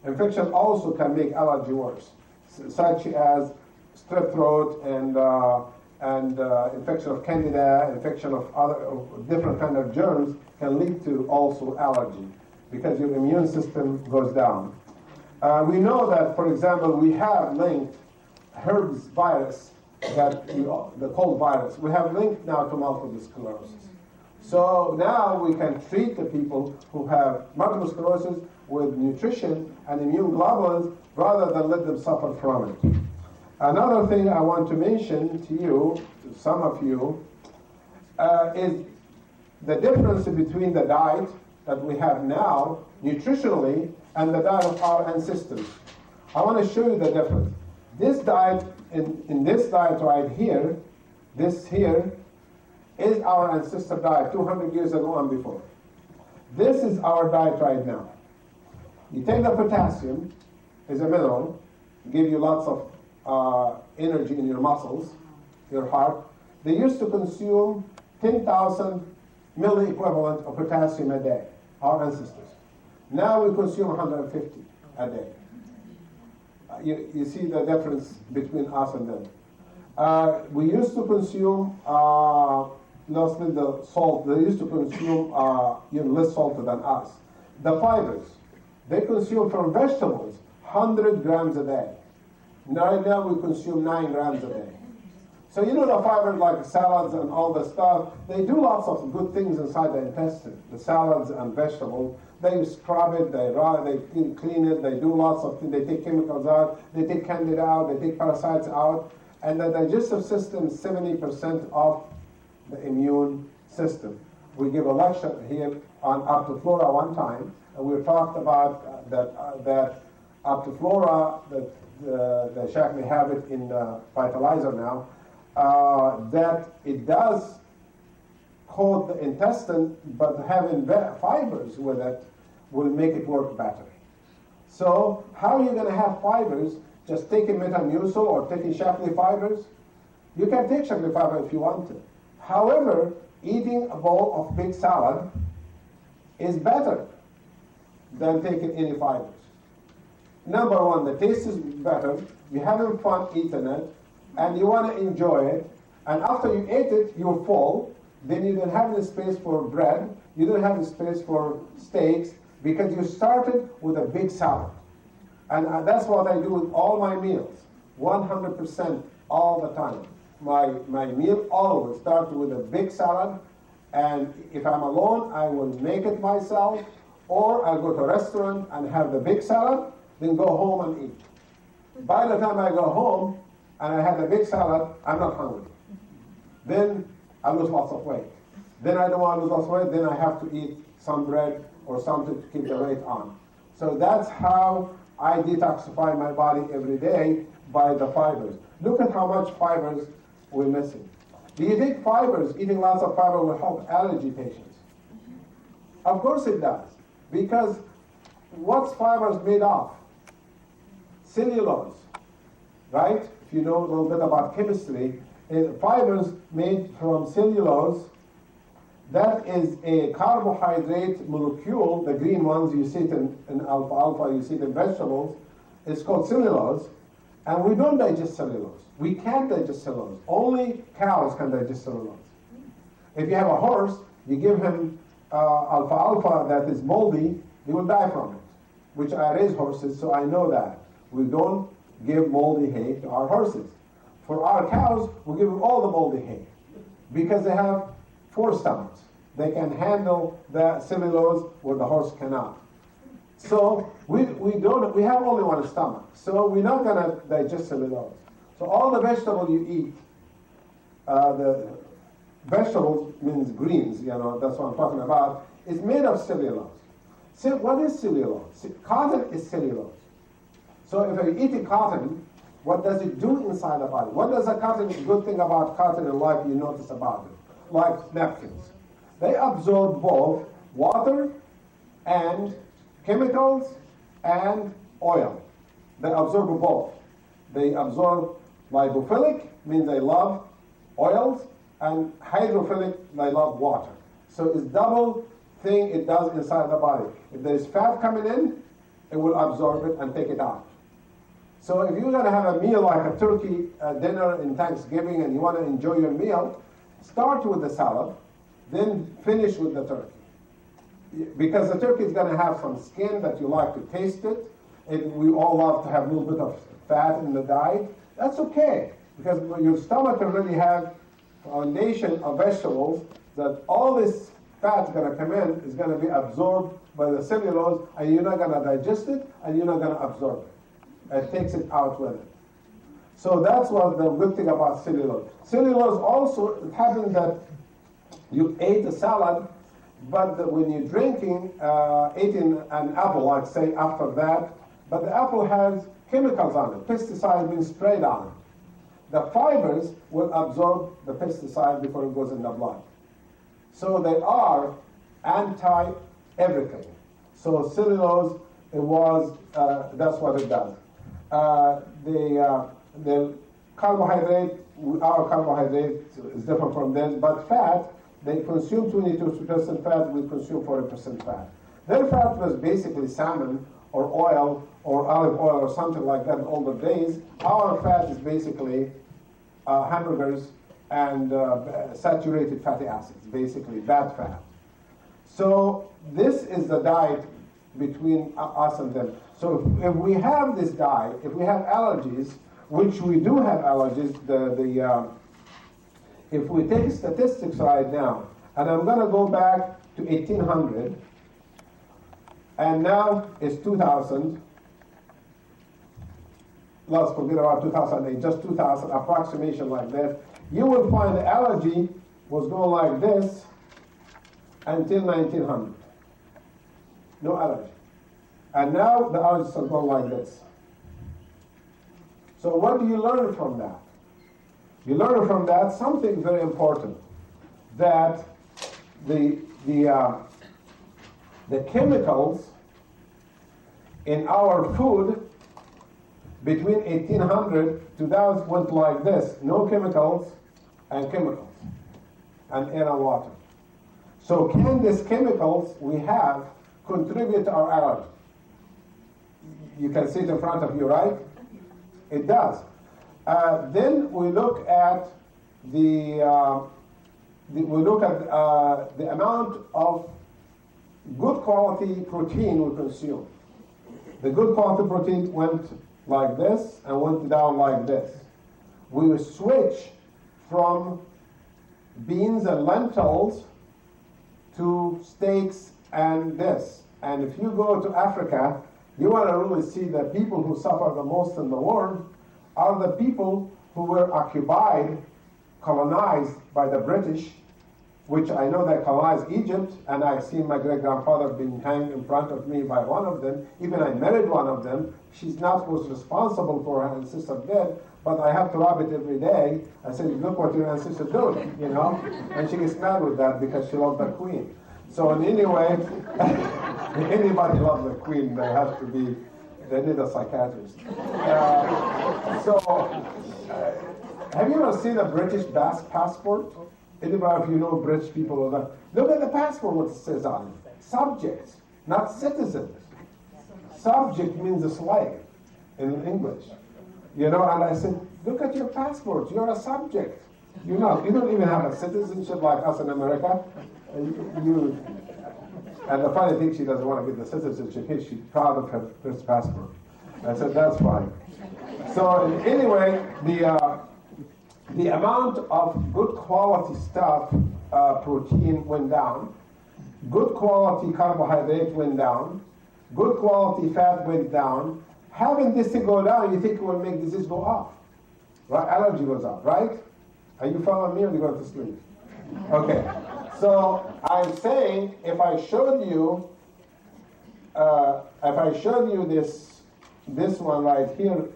Infection also can make allergy worse, such as strep throat and infection of candida, infection of other different kind of germs can lead to also allergy because your immune system goes down. We know that, for example, we have linked herpes virus, the cold virus, we have linked now to multiple sclerosis. So now we can treat the people who have multiple sclerosis with nutrition and immune globulins rather than let them suffer from it. Another thing I want to mention to you, to some of you, is the difference between the diet that we have now, nutritionally, and the diet of our ancestors. I want to show you the difference. This diet, in this diet right here, this here, is our ancestor diet 200 years ago and before. This is our diet right now. You take the potassium, is a mineral, give you lots of energy in your muscles, your heart. They used to consume 10,000 milliequivalent of potassium a day, our ancestors. Now we consume 150 a day. You see the difference between us and them. We used to consume, let's leave the salt, they used to consume less salt than us. The fibers, they consume from vegetables 100 grams a day. Right now we consume 9 grams a day. So you know the fibers like salads and all the stuff, they do lots of good things inside the intestine. The salads and vegetables, they scrub it, they clean it, they do lots of things, they take chemicals out, they take candida out, they take parasites out, and the digestive system is 70% of the immune system. We give a lecture here on Optiflora one time, and we talked about that Optiflora, the Shaklee have it in the vitalizer now, that it does coat the intestine, but having fibers with it will make it work better. So how are you going to have fibers? Just taking Metamucil or taking Shaklee fibers? You can take Shaklee fiber if you want to. However, eating a bowl of big salad is better than taking any fibers. Number one, the taste is better, you're having fun eating it, and you want to enjoy it, and after you ate it, you're full, then you don't have the space for bread, you don't have the space for steaks, because you started with a big salad. And that's what I do with all my meals, 100% all the time. My meal always starts with a big salad, and if I'm alone, I will make it myself, or I'll go to a restaurant and have the big salad, then go home and eat. By the time I go home and I have the big salad, I'm not hungry. Then I lose lots of weight. Then I don't want to lose lots of weight, then I have to eat some bread or something to keep the weight on. So that's how I detoxify my body every day, by the fibers. Look at how much fibers we're missing. Do you think fibers, eating lots of fiber, will help allergy patients? Of course it does. Because what's fibers made of? Cellulose, right? If you know a little bit about chemistry, fibers made from cellulose, that is a carbohydrate molecule, the green ones, you see it in alfalfa, you see it in vegetables, it's called cellulose, and we don't digest cellulose. We can't digest cellulose. Only cows can digest cellulose. If you have a horse, you give him alfalfa that is moldy, he will die from it, which I raise horses, so I know that. We don't give moldy hay to our horses. For our cows, we give them all the moldy hay because they have 4 stomachs. They can handle the cellulose where the horse cannot. So we have only one stomach. So we're not going to digest cellulose. So all the vegetable you eat, the vegetables means greens, that's what I'm talking about, is made of cellulose. So what is cellulose? Cotton is cellulose. So if you're eating cotton, what does it do inside the body? What does a good thing about cotton in life you notice about it? Like napkins. They absorb both water and chemicals and oil. They absorb both. They absorb lipophilic, means they love oils, and hydrophilic, they love water. So it's double thing it does inside the body. If there's fat coming in, it will absorb it and take it out. So if you're going to have a meal like a turkey dinner in Thanksgiving and you want to enjoy your meal, start with the salad, then finish with the turkey. Because the turkey is going to have some skin that you like to taste it. We all love to have a little bit of fat in the diet. That's okay, because your stomach already has a foundation of vegetables that all this fat is going to come in, is going to be absorbed by the cellulose, and you're not going to digest it, and you're not going to absorb it. It takes it out with it. So that's what the good thing about cellulose. Cellulose also, it happens that you ate a salad, but when you're drinking, eating an apple, like say after that, but the apple has chemicals on it, pesticide being sprayed on it. The fibers will absorb the pesticide before it goes in the blood. So they are anti-everything. So cellulose, that's what it does. The carbohydrate, our carbohydrate is different from theirs, but fat, they consume 22% fat, we consume 40% fat. Their fat was basically salmon or oil or olive oil or something like that in older days. Our fat is basically hamburgers and saturated fatty acids, basically bad fat. So this is the diet between us and them. So if we have this diet, if we have allergies, which we do have allergies, if we take statistics right now, and I'm going to go back to 1800, and now it's 2000, let's forget about 2008, just 2000, approximation like that, you will find the allergy was going like this until 1900. No allergy. And now the allergies are going like this. So what do you learn from that? You learn from that something very important, that the chemicals in our food between 1800 to 2000 went like this: no chemicals and chemicals, and air and water. So can these chemicals we have contribute to our allergy? You can see it in front of you, right? It does. Then we look at the amount of good quality protein we consume. The good quality protein went like this and went down like this. We switch from beans and lentils to steaks and this. And if you go to Africa, you want to really see the people who suffer the most in the world are the people who were occupied, colonized by the British, which I know they colonized Egypt, and I've seen my great-grandfather being hanged in front of me by one of them. Even I married one of them. She's not was responsible for her ancestor dead, but I have to rub it every day. I said, look what your ancestor doing, And she gets mad with that because she loved the queen. So in any way, anybody loves the queen, they need a psychiatrist. Have you ever seen a British passport? Anybody of you know British people? Look at the passport, what it says on it. Subjects, not citizens. Subject means a slave in English. And I said, look at your passport, you're a subject. You don't even have a citizenship like us in America. And the funny thing, she doesn't want to get the citizenship here. She's proud of her British passport. I said, that's fine. So anyway, the amount of good quality stuff, protein went down. Good quality carbohydrate went down. good quality fat went down. Having this thing go down, you think it will make disease go up. Right? Allergy goes up, right? Are you following me or are you going to sleep? Okay. So I'm saying if I showed you this one right here,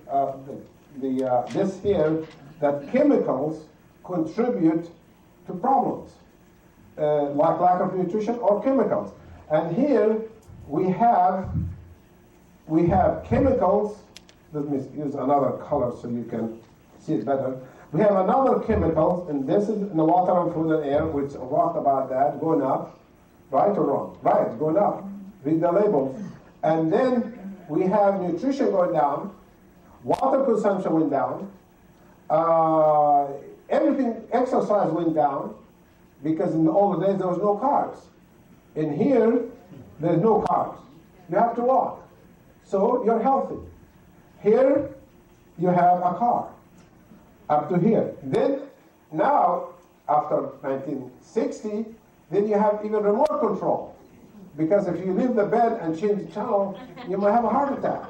this here, that chemicals contribute to problems, like lack of nutrition or chemicals. And here we have chemicals. Let me use another color so you can see it better. We have another chemicals, and this is in the water and food and air, which I talked about that, going up, right or wrong? Right, going up. Read the label. And then we have nutrition going down, water consumption went down, everything, exercise went down, because in the old days there was no cars. In here, there's no cars. You have to walk. So you're healthy. Here, you have a car. Up to here. Then, now, after 1960, then you have even remote control. Because if you leave the bed and change the channel, you might have a heart attack.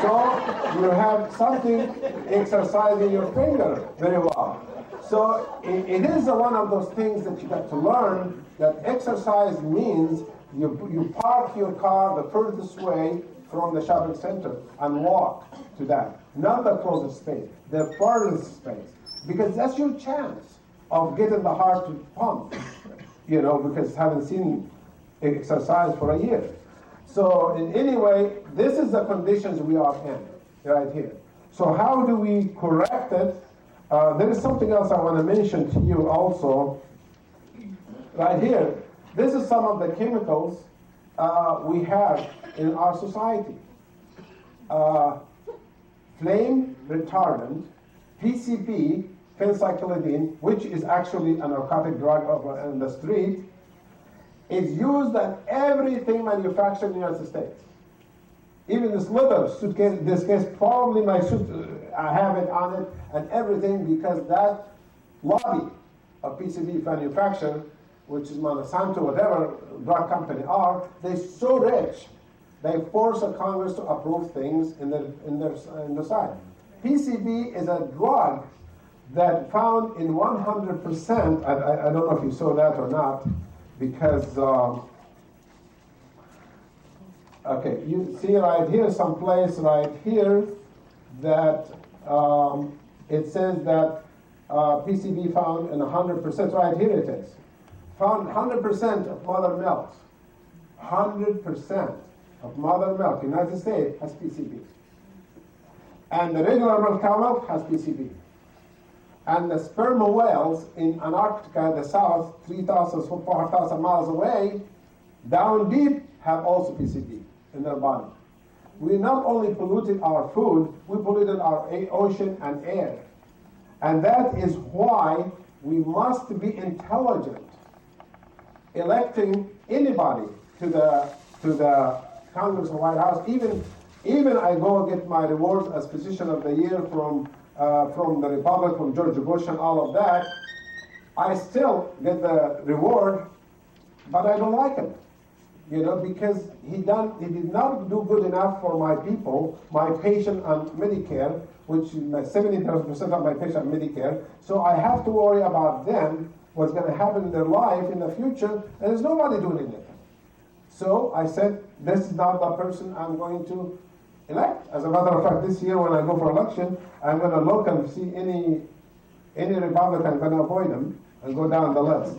So you have something exercising your finger very well. So it is one of those things that you got to learn, that exercise means you park your car the furthest way from the shopping center and walk to that. Not the closest space, the farthest space. Because that's your chance of getting the heart to pump, because haven't seen exercise for a year. So in any way, this is the conditions we are in, right here. So how do we correct it? There is something else I want to mention to you also. Right here, this is some of the chemicals we have in our society. Flame retardant, PCP, phencyclidine, which is actually a narcotic drug in the street, is used on everything manufactured in the United States. Even this leather suitcase, this case, probably my suit, I have it on it and everything, because that lobby of PCB manufacturer, which is Monsanto, whatever drug company are, they're so rich, they force the Congress to approve things in the side. PCB is a drug that found in 100%, I don't know if you saw that or not, because, okay, you see right here, someplace right here, that it says that PCB found in 100%, right here it is, found 100% of mother milk. 100% of mother milk in the United States has PCB. And the regular milk cow milk has PCB. And the sperm whales in Antarctica, the south, 3,000, 4,000 miles away, down deep, have also PCB in their body. We not only polluted our food, we polluted our ocean and air. And that is why we must be intelligent. Electing anybody to the Congress or White House, even I go get my rewards as Physician of the Year from the Republic, from George Bush and all of that, I still get the reward, but I don't like him, because he did not do good enough for my people, my patient on Medicare, which 70% of my patients on Medicare. So I have to worry about them, what's going to happen in their life in the future, and there's nobody doing anything. So I said, this is not the person I'm going to elect. As a matter of fact, this year when I go for election, I'm going to look and see any Republican, I'm going to avoid them and go down the list.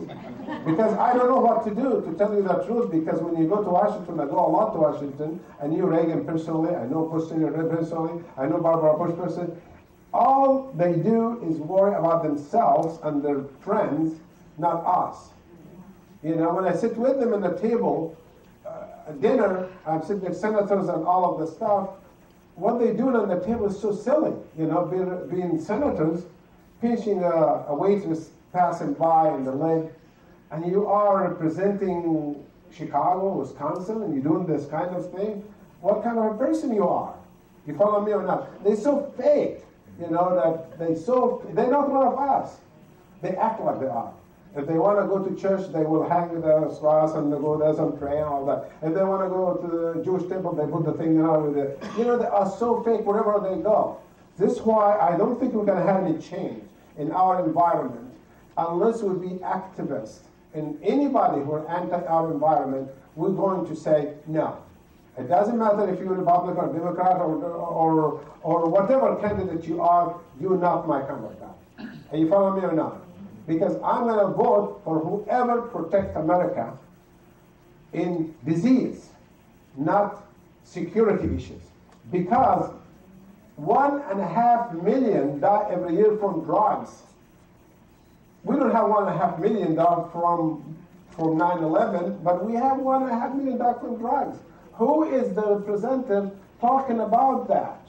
Because I don't know what to do, to tell you the truth, because when you go to Washington, I go a lot to Washington, I knew Reagan personally, I know Bush Sr. personally, I know Barbara Bush personally. All they do is worry about themselves and their friends, not us. When I sit with them at the table, dinner, I'm sitting with senators and all of the stuff, what they do on the table is so silly, being senators, pinching a waitress passing by in the leg, and you are representing Chicago, Wisconsin, and you're doing this kind of thing. What kind of a person you are? You follow me or not? They're so fake, that they're not one of us. They act like they are. If they want to go to church, they will hang their cross and they go there and pray and all that. If they want to go to the Jewish temple, they put the thing on with it. You know, they are so fake wherever they go. This is why I don't think we're going to have any change in our environment unless we be activists. And anybody who are anti our environment, we're going to say no. It doesn't matter if you're Republican or Democrat or whatever candidate you are, you're not my kind of guy. Are you following me or not? Because I'm going to vote for whoever protects America in disease, not security issues. Because 1.5 million die every year from drugs. We don't have 1.5 million die from 9/11, but we have 1.5 million die from drugs. Who is the representative talking about that?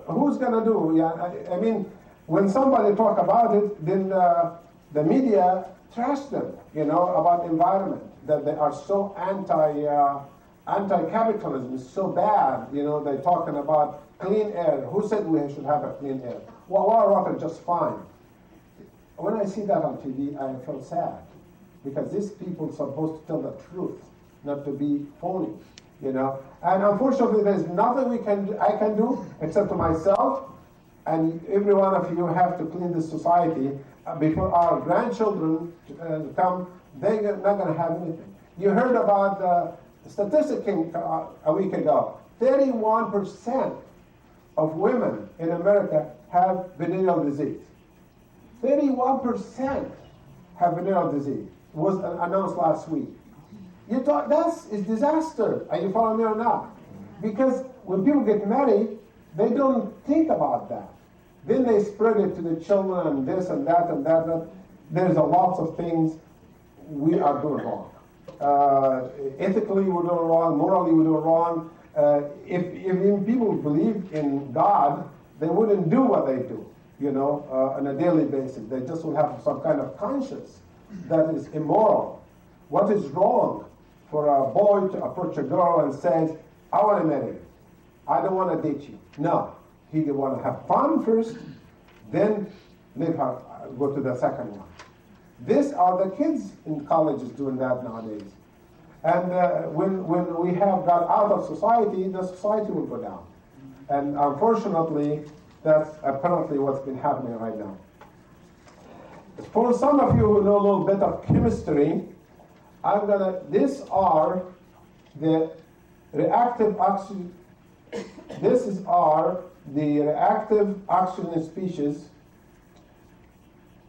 Who's going to do? Yeah, I mean, when somebody talk about it, then the media trash them, you know, about environment, that they are so anti-capitalism, is so bad, you know, they're talking about clean air. Who said we should have a clean air? Well, our water just fine. When I see that on TV, I feel sad, because these people are supposed to tell the truth, not to be phony, you know. And unfortunately, there's nothing I can do except to myself, and every one of you have to clean this society before our grandchildren come. They're not going to have anything. You heard about the statistic came a week ago. 31% of women in America have venereal disease. 31% have venereal disease. Was announced last week. You thought that's a disaster. Are you following me or not? Because when people get married, they don't think about that. Then they spread it to the children and this and that and that. There's a lot of things we are doing wrong. Ethically, we're doing wrong. Morally, we're doing wrong. If people believe in God, they wouldn't do what they do, you know, on a daily basis. They just will have some kind of conscience that is immoral. What is wrong for a boy to approach a girl and say, I want to marry you. I don't want to date you. No. He want to have fun first, then let her go to the second one. These are the kids in colleges doing that nowadays. And when we have got out of society, the society will go down. And unfortunately, that's apparently what's been happening right now. For some of you who know a little bit of chemistry, these are the reactive oxygen. Are the reactive oxygen species.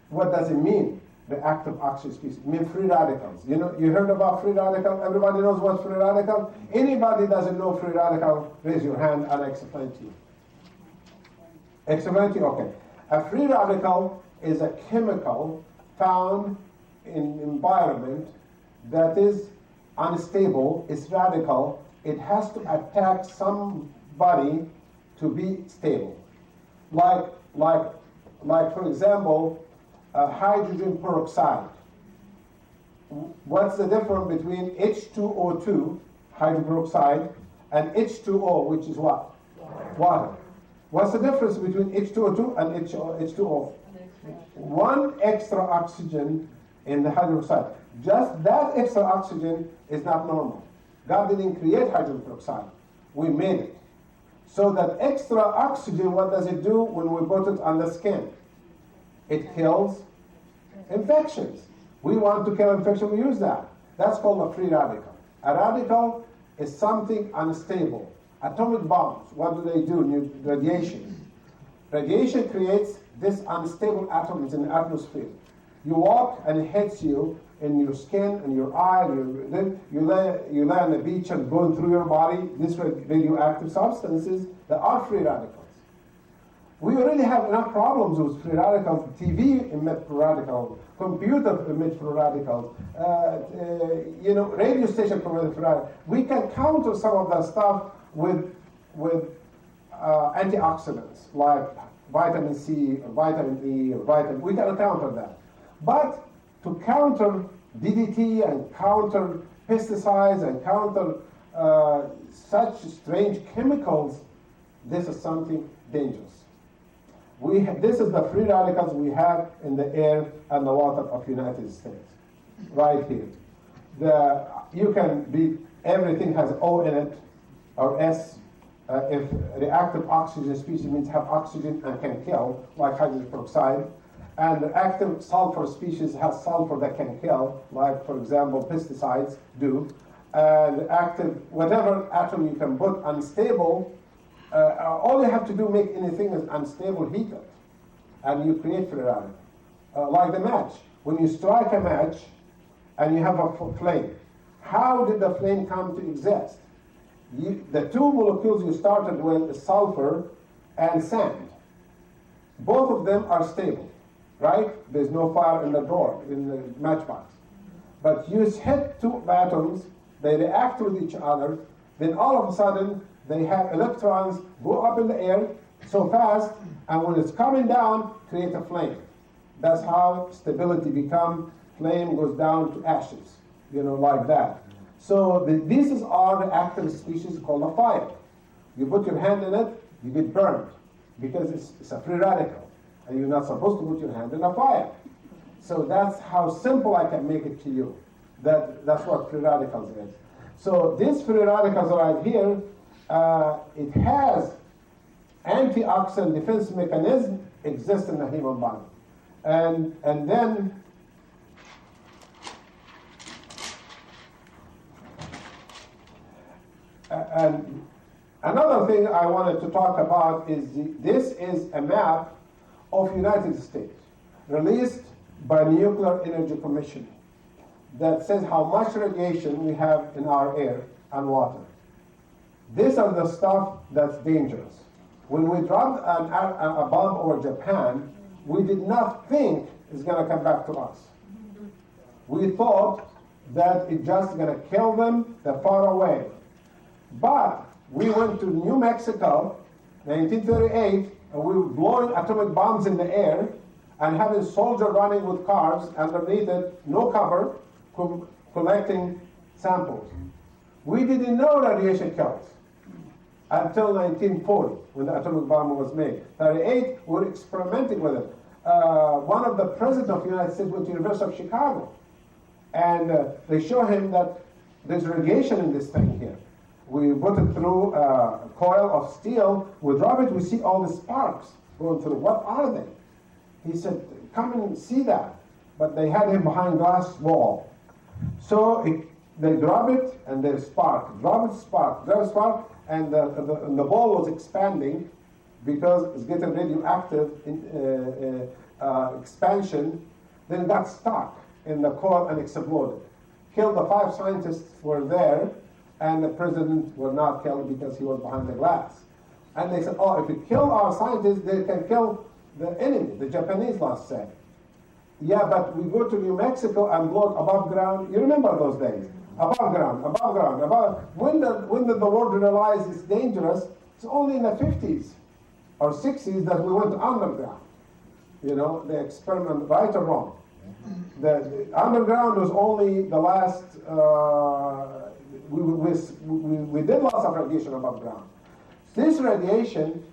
What does it mean, reactive oxygen species? It means free radicals. You know, you heard about free radical? Everybody knows what's free radical? Anybody doesn't know free radical, raise your hand and I'll explain to you. Explain to you? Okay. A free radical is a chemical found in environment that is unstable, it's radical, it has to attack somebody to be stable. Like for example, hydrogen peroxide. What's the difference between H2O2, hydrogen peroxide, and H2O, which is what? Water. What's the difference between H2O2 and H2O? One extra oxygen in the hydrogen peroxide. Just that extra oxygen is not normal. God didn't create hydrogen peroxide. We made it. So that extra oxygen, what does it do when we put it on the skin? It kills infections. We want to kill infection, we use that. That's called a free radical. A radical is something unstable. Atomic bombs, what do they do? Radiation. Radiation creates these unstable atoms in the atmosphere. You walk and it hits you in your skin and your eye, then you lay on the beach and going through your body, these radioactive substances that are free radicals. We already have enough problems with free radicals. TV emit free radicals, computer emit free radicals, radio station emit free radicals. We can counter some of that stuff with antioxidants like vitamin C or vitamin E or vitamin. We can counter that. But to counter DDT and counter pesticides and counter such strange chemicals, this is something dangerous. This is the free radicals we have in the air and the water of United States, right here. You can be, everything has O in it, or S. If reactive oxygen species means have oxygen and can kill, like hydrogen peroxide. And active sulfur species has sulfur that can kill, like, for example, pesticides do. And active, whatever atom you can put unstable, all you have to do make anything is unstable, heat it, and you create free radical. Like the match. When you strike a match and you have a flame, how did the flame come to exist? The two molecules you started with is sulfur and sand. Both of them are stable, right? There's no fire in the door, in the matchbox. But you hit two atoms, they react with each other, then all of a sudden they have electrons go up in the air so fast, and when it's coming down, create a flame. That's how stability becomes. Flame goes down to ashes, like that. So these are the active species called a fire. You put your hand in it, you get burned because it's a free radical, and you're not supposed to put your hand in a fire. So that's how simple I can make it to you. That's what free radicals is. So these free radicals right here, it has antioxidant defense mechanism exists in the human body, and then. And another thing I wanted to talk about is this is a map of United States released by Nuclear Energy Commission that says how much radiation we have in our air and water. These are the stuff that's dangerous. When we dropped a bomb over Japan, we did not think it's going to come back to us. We thought that it's just going to kill them, they're far away. But we went to New Mexico, 1938, and we were blowing atomic bombs in the air and having soldiers running with cars underneath it, no cover, collecting samples. We didn't know radiation kills until 1940, when the atomic bomb was made. 38, we were experimenting with it. One of the presidents of the United States went to the University of Chicago, and they show him that there's radiation in this thing here. We put it through a coil of steel. We drop it, we see all the sparks going through. What are they? He said, come and see that. But they had him behind glass wall. So they drop it and they spark. Drop it, spark. Drop it, spark. And the ball was expanding because it's getting radioactive expansion. Then it got stuck in the coil and exploded. Killed the 5 scientists who were there. And the president was not killed because he was behind the glass. And they said, oh, if we kill our scientists, they can kill the enemy, the Japanese last said. Yeah, but we go to New Mexico and blow it above ground. You remember those days? Above ground, above ground, above. When did the world realize it's dangerous? It's only in the 50s or 60s that we went underground. The experiment, right or wrong. The underground was only the last... We did lots of radiation above ground. This radiation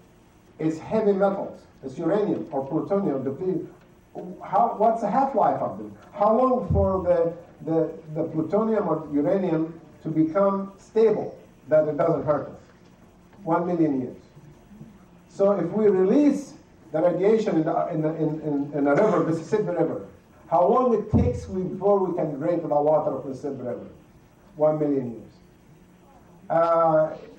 is heavy metals. It's uranium or plutonium depleted. What's the half-life of them? How long for the plutonium or uranium to become stable that it doesn't hurt us? 1 million years. So if we release the radiation in a river, Mississippi River, how long it takes before we can drink the water of Mississippi River? 1 million years.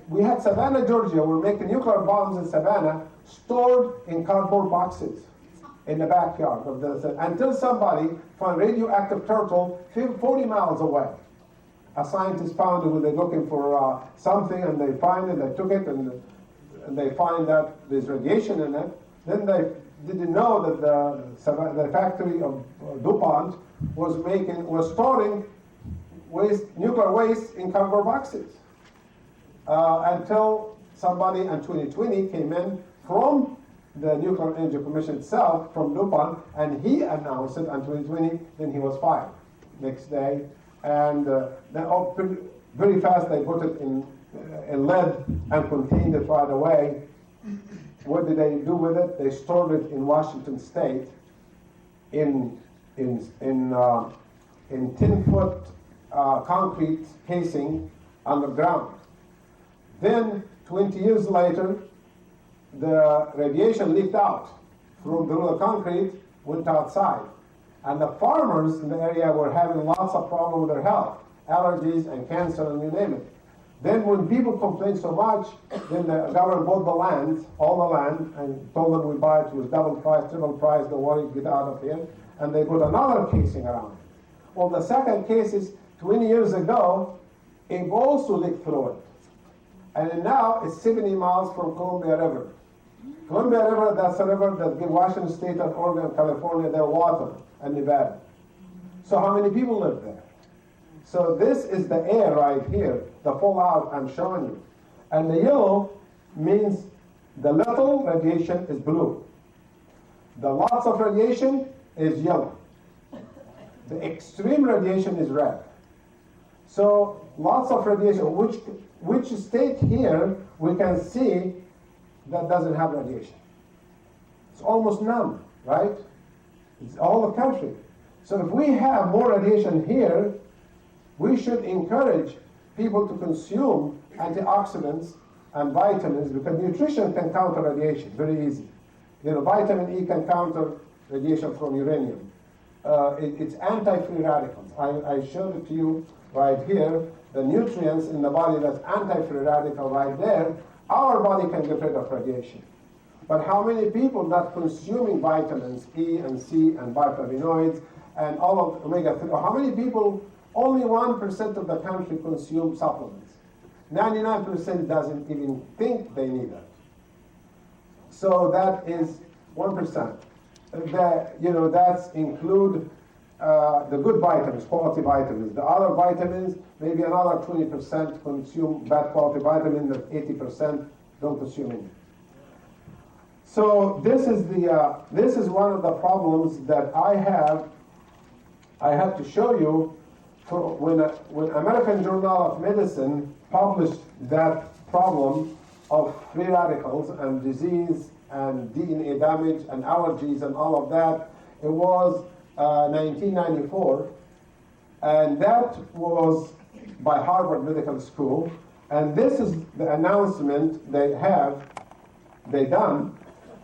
We had Savannah, Georgia. We're making nuclear bombs in Savannah, stored in cardboard boxes in the backyard of until somebody found radioactive turtle 40 miles away. A scientist found it when they're looking for something, and they find it. They took it, and they find that there's radiation in it. Then they didn't know that the factory of DuPont was storing nuclear waste in cardboard boxes until somebody in 2020 came in from the Nuclear Energy Commission itself, from DuPont, and he announced it in 2020. Then he was fired next day, and then very fast they put it in lead and contained it right away. what did they do with it? They stored it in Washington State in 10-foot concrete casing underground. Then 20 years later, the radiation leaked out through the concrete, went outside. And the farmers in the area were having lots of problems with their health, allergies and cancer and you name it. Then when people complained so much, then the government bought the land, all the land, and told them we buy it with double price, triple price, don't worry, get out of here. And they put another casing around it. Well, the second case is 20 years ago, it also leaked through it. And now it's 70 miles from Columbia River. Columbia River, that's a river that gives Washington State and Oregon and California their water, and Nevada. So how many people live there? So this is the air right here, the fallout I'm showing you. And the yellow means the little radiation is blue. The lots of radiation is yellow. The extreme radiation is red. So lots of radiation, which state here we can see that doesn't have radiation? It's almost none, right? It's all the country. So if we have more radiation here, we should encourage people to consume antioxidants and vitamins, because nutrition can counter radiation very easy. You know, vitamin E can counter radiation from uranium. It's anti-free radicals. I showed it to you right here, the nutrients in the body that's anti-free radical right there. Our body can get rid of radiation. But how many people not consuming vitamins E and C and bioflavonoids and all of omega-3, or how many people, only 1% of the country consume supplements. 99% doesn't even think they need it. So that is 1%. That's include the good vitamins, quality vitamins. The other vitamins, maybe another 20% consume bad quality vitamins, and 80% don't consume any. So this is one of the problems that I have to show you. For when American Journal of Medicine published that problem of free radicals and disease and DNA damage and allergies and all of that, it was 1994, and that was by Harvard Medical School. And this is the announcement they done.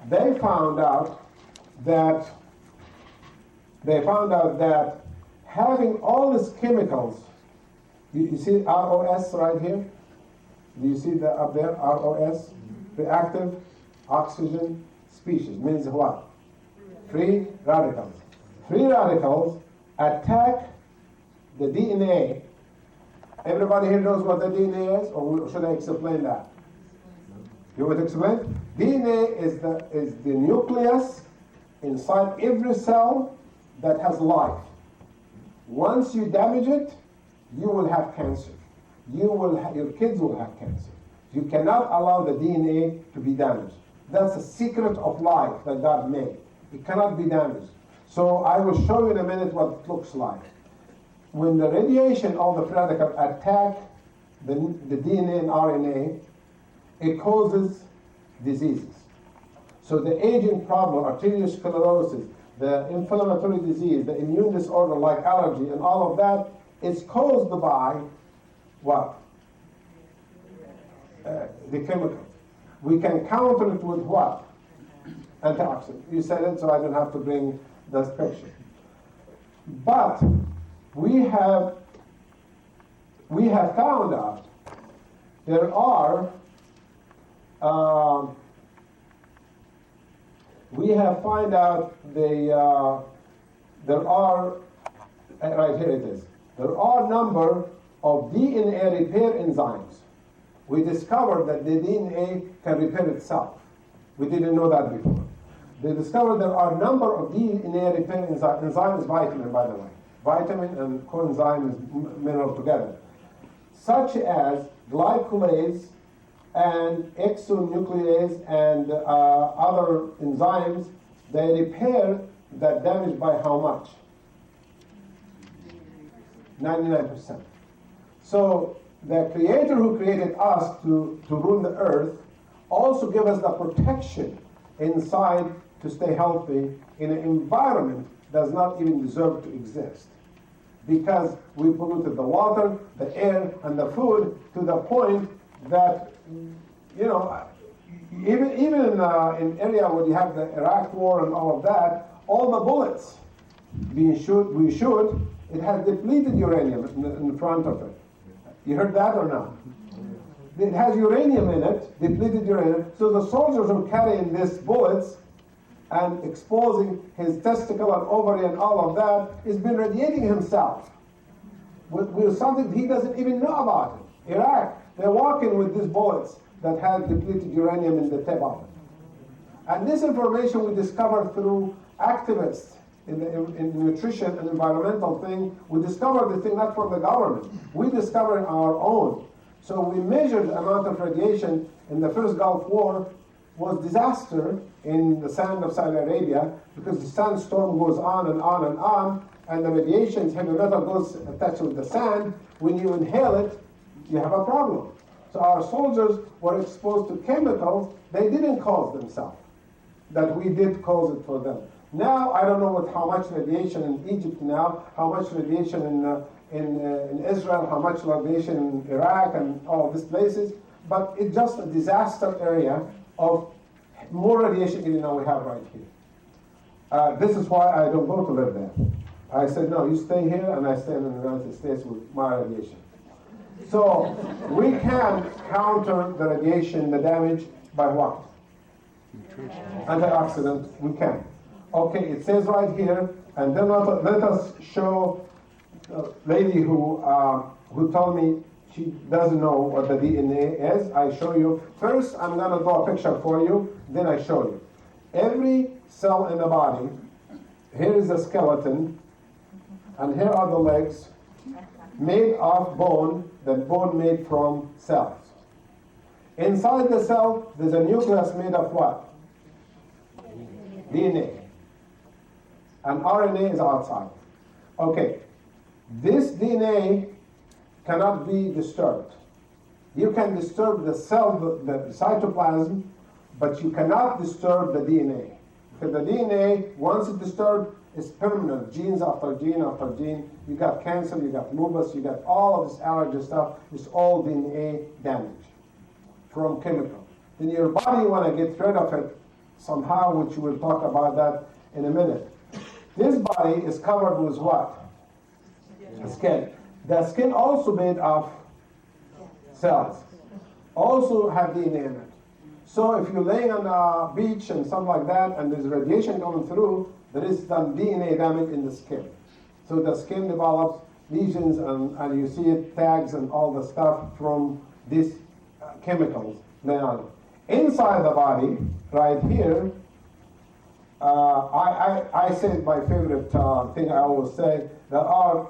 They found out that having all these chemicals, you see ROS right here? Do you see that up there, ROS? Reactive oxygen species, means what? Free radicals. Free radicals attack the DNA. Everybody here knows what the DNA is, or should I explain that? You would explain? DNA is the nucleus inside every cell that has life. Once you damage it, you will have cancer. Your kids will have cancer. You cannot allow the DNA to be damaged. That's the secret of life that God made. It cannot be damaged. So I will show you in a minute what it looks like. When the radiation of the free radical attack the DNA and RNA, it causes diseases. So the aging problem, arteriosclerosis, the inflammatory disease, the immune disorder like allergy and all of that is caused by what? The chemicals. We can counter it with what? Antioxidant. You said it, so I don't have to bring this picture. But we have found out there are right here it is. There are a number of DNA repair enzymes. We discovered that the DNA can repair itself. We didn't know that before. They discovered there are a number of DNA repair enzymes. Enzyme is vitamin, by the way. Vitamin and coenzyme is mineral together. Such as glycolase and exonuclease and other enzymes, they repair that damage by how much? 99%. So the creator who created us to rule the earth also give us the protection inside to stay healthy in an environment that does not even deserve to exist. Because we polluted the water, the air, and the food to the point that, even in area where you have the Iraq war and all of that, all the bullets we shoot, it has depleted uranium in front of it. You heard that or not? It has uranium in it, depleted uranium. So the soldiers who carrying these bullets and exposing his testicle and ovary and all of that, has been radiating himself with something he doesn't even know about it. Iraq, they're walking with these bullets that have depleted uranium in the tip of it. And this information we discovered through activists in nutrition and environmental thing. We discovered the thing not from the government. We discovered our own. So we measured the amount of radiation in the first Gulf War was disaster in the sand of Saudi Arabia because the sandstorm goes on and on and on, and the radiation, heavy metal goes attached with the sand. When you inhale it, you have a problem. So our soldiers were exposed to chemicals they didn't cause themselves, that we did cause it for them. Now, I don't know how much radiation in Egypt now, how much radiation in Israel, how much radiation in Iraq and all these places, but it's just a disaster area of more radiation even than we have right here. This is why I don't go to live there. I said, no, you stay here, and I stay in the United States with my radiation. So we can counter the radiation, the damage, by what? Nutrition. Antioxidant, we can. Okay, it says right here, and then let us show the lady who told me she doesn't know what the DNA is. I show you. First, I'm going to draw a picture for you, then I show you. Every cell in the body, here is the skeleton, and here are the legs, made of bone, the bone made from cells. Inside the cell, there's a nucleus made of what? DNA. And RNA is outside. Okay, this DNA cannot be disturbed. You can disturb the cell, the cytoplasm, but you cannot disturb the DNA. Because the DNA, once it's disturbed, is permanent, genes after gene after gene. You got cancer, you got lupus, you got all of this allergy stuff. It's all DNA damage from chemical. Then your body want to get rid of it somehow, which we'll talk about that in a minute. This body is covered with what? Skin. The skin also made of cells. Also have DNA in it. So if you're laying on a beach and something like that, and there's radiation coming through, there is some DNA damage in the skin. So the skin develops lesions, and you see it, tags and all the stuff from these chemicals. Inside the body, right here, I say my favorite thing I always say, there are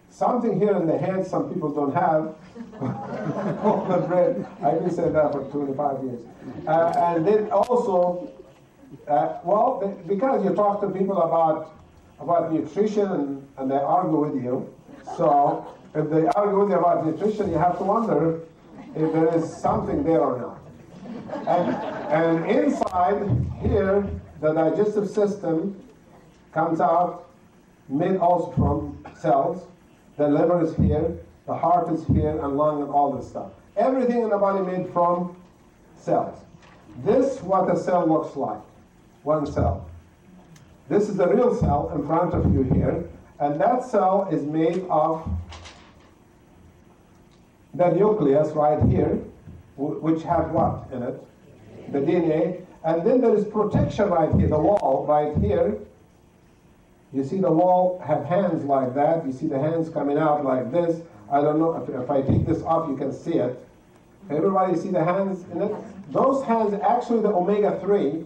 something here in the hands some people don't have. The bread. I've been saying that for 25 years. And then also, because you talk to people about nutrition and they argue with you. So if they argue with you about nutrition, you have to wonder if there is something there or not. And inside here, the digestive system comes out, made also from cells. The liver is here, the heart is here, and lung and all this stuff. Everything in the body made from cells. This is what a cell looks like, one cell. This is the real cell in front of you here, and that cell is made of the nucleus right here, which has what in it? The DNA. And then there is protection right here, the wall right here. You see the wall have hands like that. You see the hands coming out like this. I don't know, if I take this off, you can see it. Everybody see the hands in it? Those hands actually the omega-3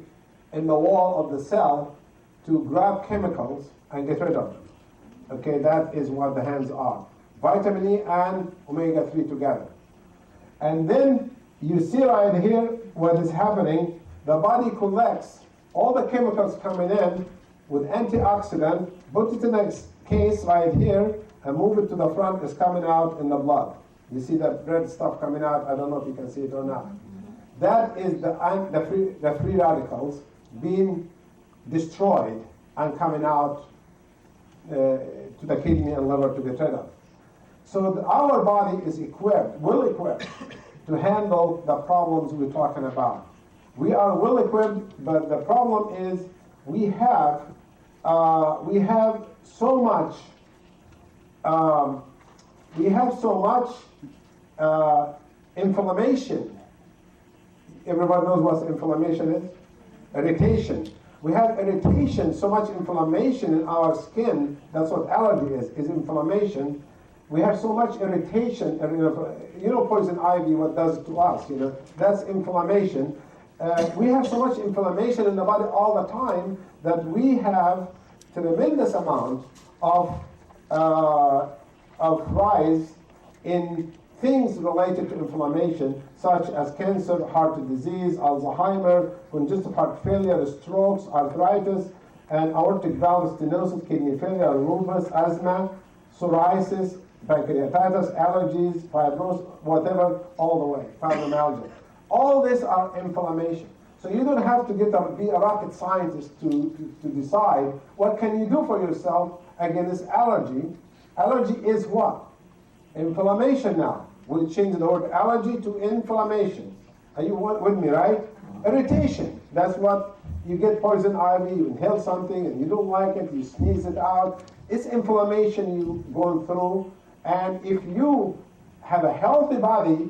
in the wall of the cell to grab chemicals and get rid of them. Okay, that is what the hands are. Vitamin E and omega-3 together. And then you see right here what is happening. The body collects all the chemicals coming in with antioxidant, put it in a case right here, and move it to the front. It's coming out in the blood. You see that red stuff coming out? I don't know if you can see it or not. That is the free radicals being destroyed and coming out to the kidney and liver to get rid of. So our body is equipped, well equipped, to handle the problems we're talking about. We are well equipped, but the problem is we have so much inflammation. Everybody knows what inflammation is? Irritation. We have irritation, so much inflammation in our skin. That's what allergy is inflammation. We have so much irritation. You know poison ivy, what does it to us? You know, that's inflammation. We have so much inflammation in the body all the time that we have tremendous amount of rise in things related to inflammation, such as cancer, heart disease, Alzheimer, congestive heart failure, strokes, arthritis, and aortic valve stenosis, kidney failure, lupus, asthma, psoriasis, pancreatitis, allergies, fibrosis, whatever, all the way, fibromyalgia. All these are inflammation. So you don't have to be a rocket scientist to decide what can you do for yourself against allergy. Allergy is what? Inflammation now. We'll change the word allergy to inflammation. Are you with me, right? Irritation. That's what you get poison ivy, you inhale something and you don't like it, you sneeze it out. It's inflammation you're going through. And if you have a healthy body,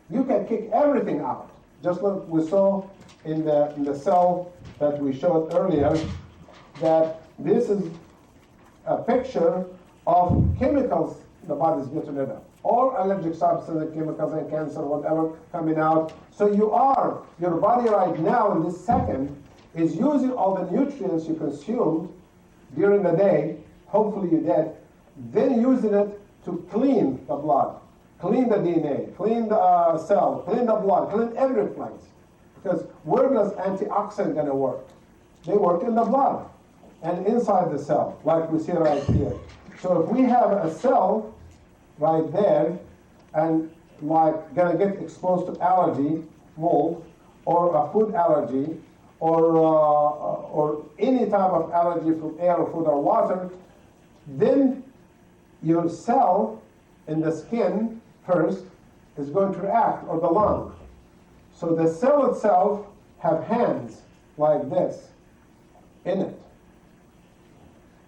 you can kick everything out. Just like we saw in the cell that we showed earlier, that this is a picture of chemicals the body's getting rid of. All allergic substances, chemicals and cancer, whatever, coming out. So your body right now in this second is using all the nutrients you consumed during the day, hopefully you did, then using it to clean the blood, clean the DNA, clean the cell, clean the blood, clean every place. Because where does antioxidant gonna work? They work in the blood and inside the cell, like we see right here. So if we have a cell right there and like gonna get exposed to allergy, mold, or a food allergy, or any type of allergy from air or food or water, then your cell in the skin first is going to react, or the lung. So the cell itself have hands like this in it.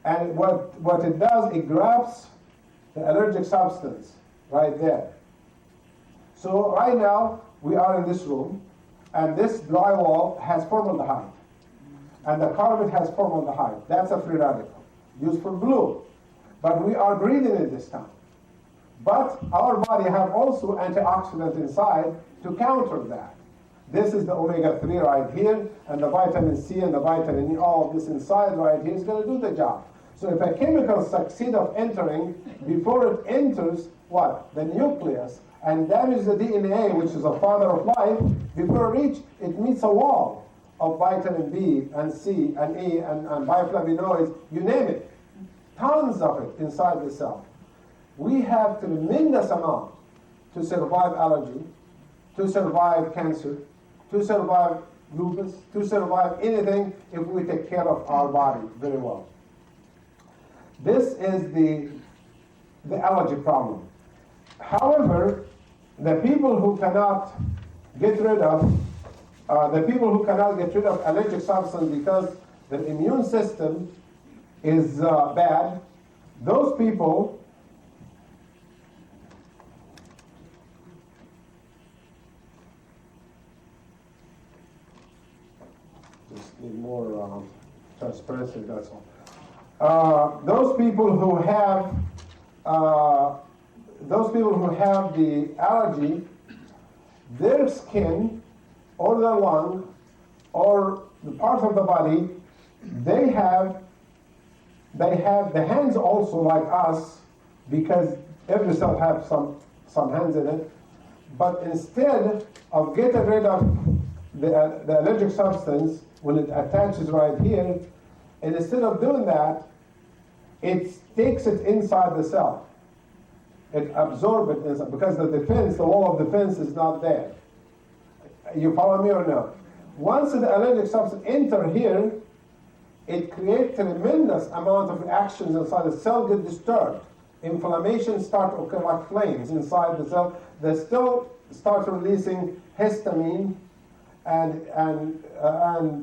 And what it does, it grabs the allergic substance right there. So right now, we are in this room, and this drywall has formaldehyde. And the carpet has formaldehyde. That's a free radical, used for glue. But we are breathing it this time. But our body have also antioxidants inside to counter that. This is the omega-3 right here, and the vitamin C and the vitamin E, all of this inside right here is going to do the job. So if a chemical succeeds of entering, before it enters, what? The nucleus, and damages the DNA, which is the father of life, before it meets a wall of vitamin B and C and E and bioflavonoids, you name it. Tons of it inside the cell. We have tremendous amount to survive allergy, to survive cancer, to survive lupus, to survive anything if we take care of our body very well. This is the allergy problem. However, the people who cannot get rid of allergic substance because the immune system is bad, those people just need more transparency, that's all. Those people who have the allergy, their skin or their lung or the part of the body, they have the hands also like us, because every cell has some hands in it. But instead of getting rid of the allergic substance when it attaches right here, and instead of doing that, it takes it inside the cell. It absorbs it inside, because the wall of defense is not there. You follow me or no? Once the allergic substance enter here, it creates tremendous amount of reactions inside the cell get disturbed. Inflammation start to occur like flames inside the cell. They still start releasing histamine and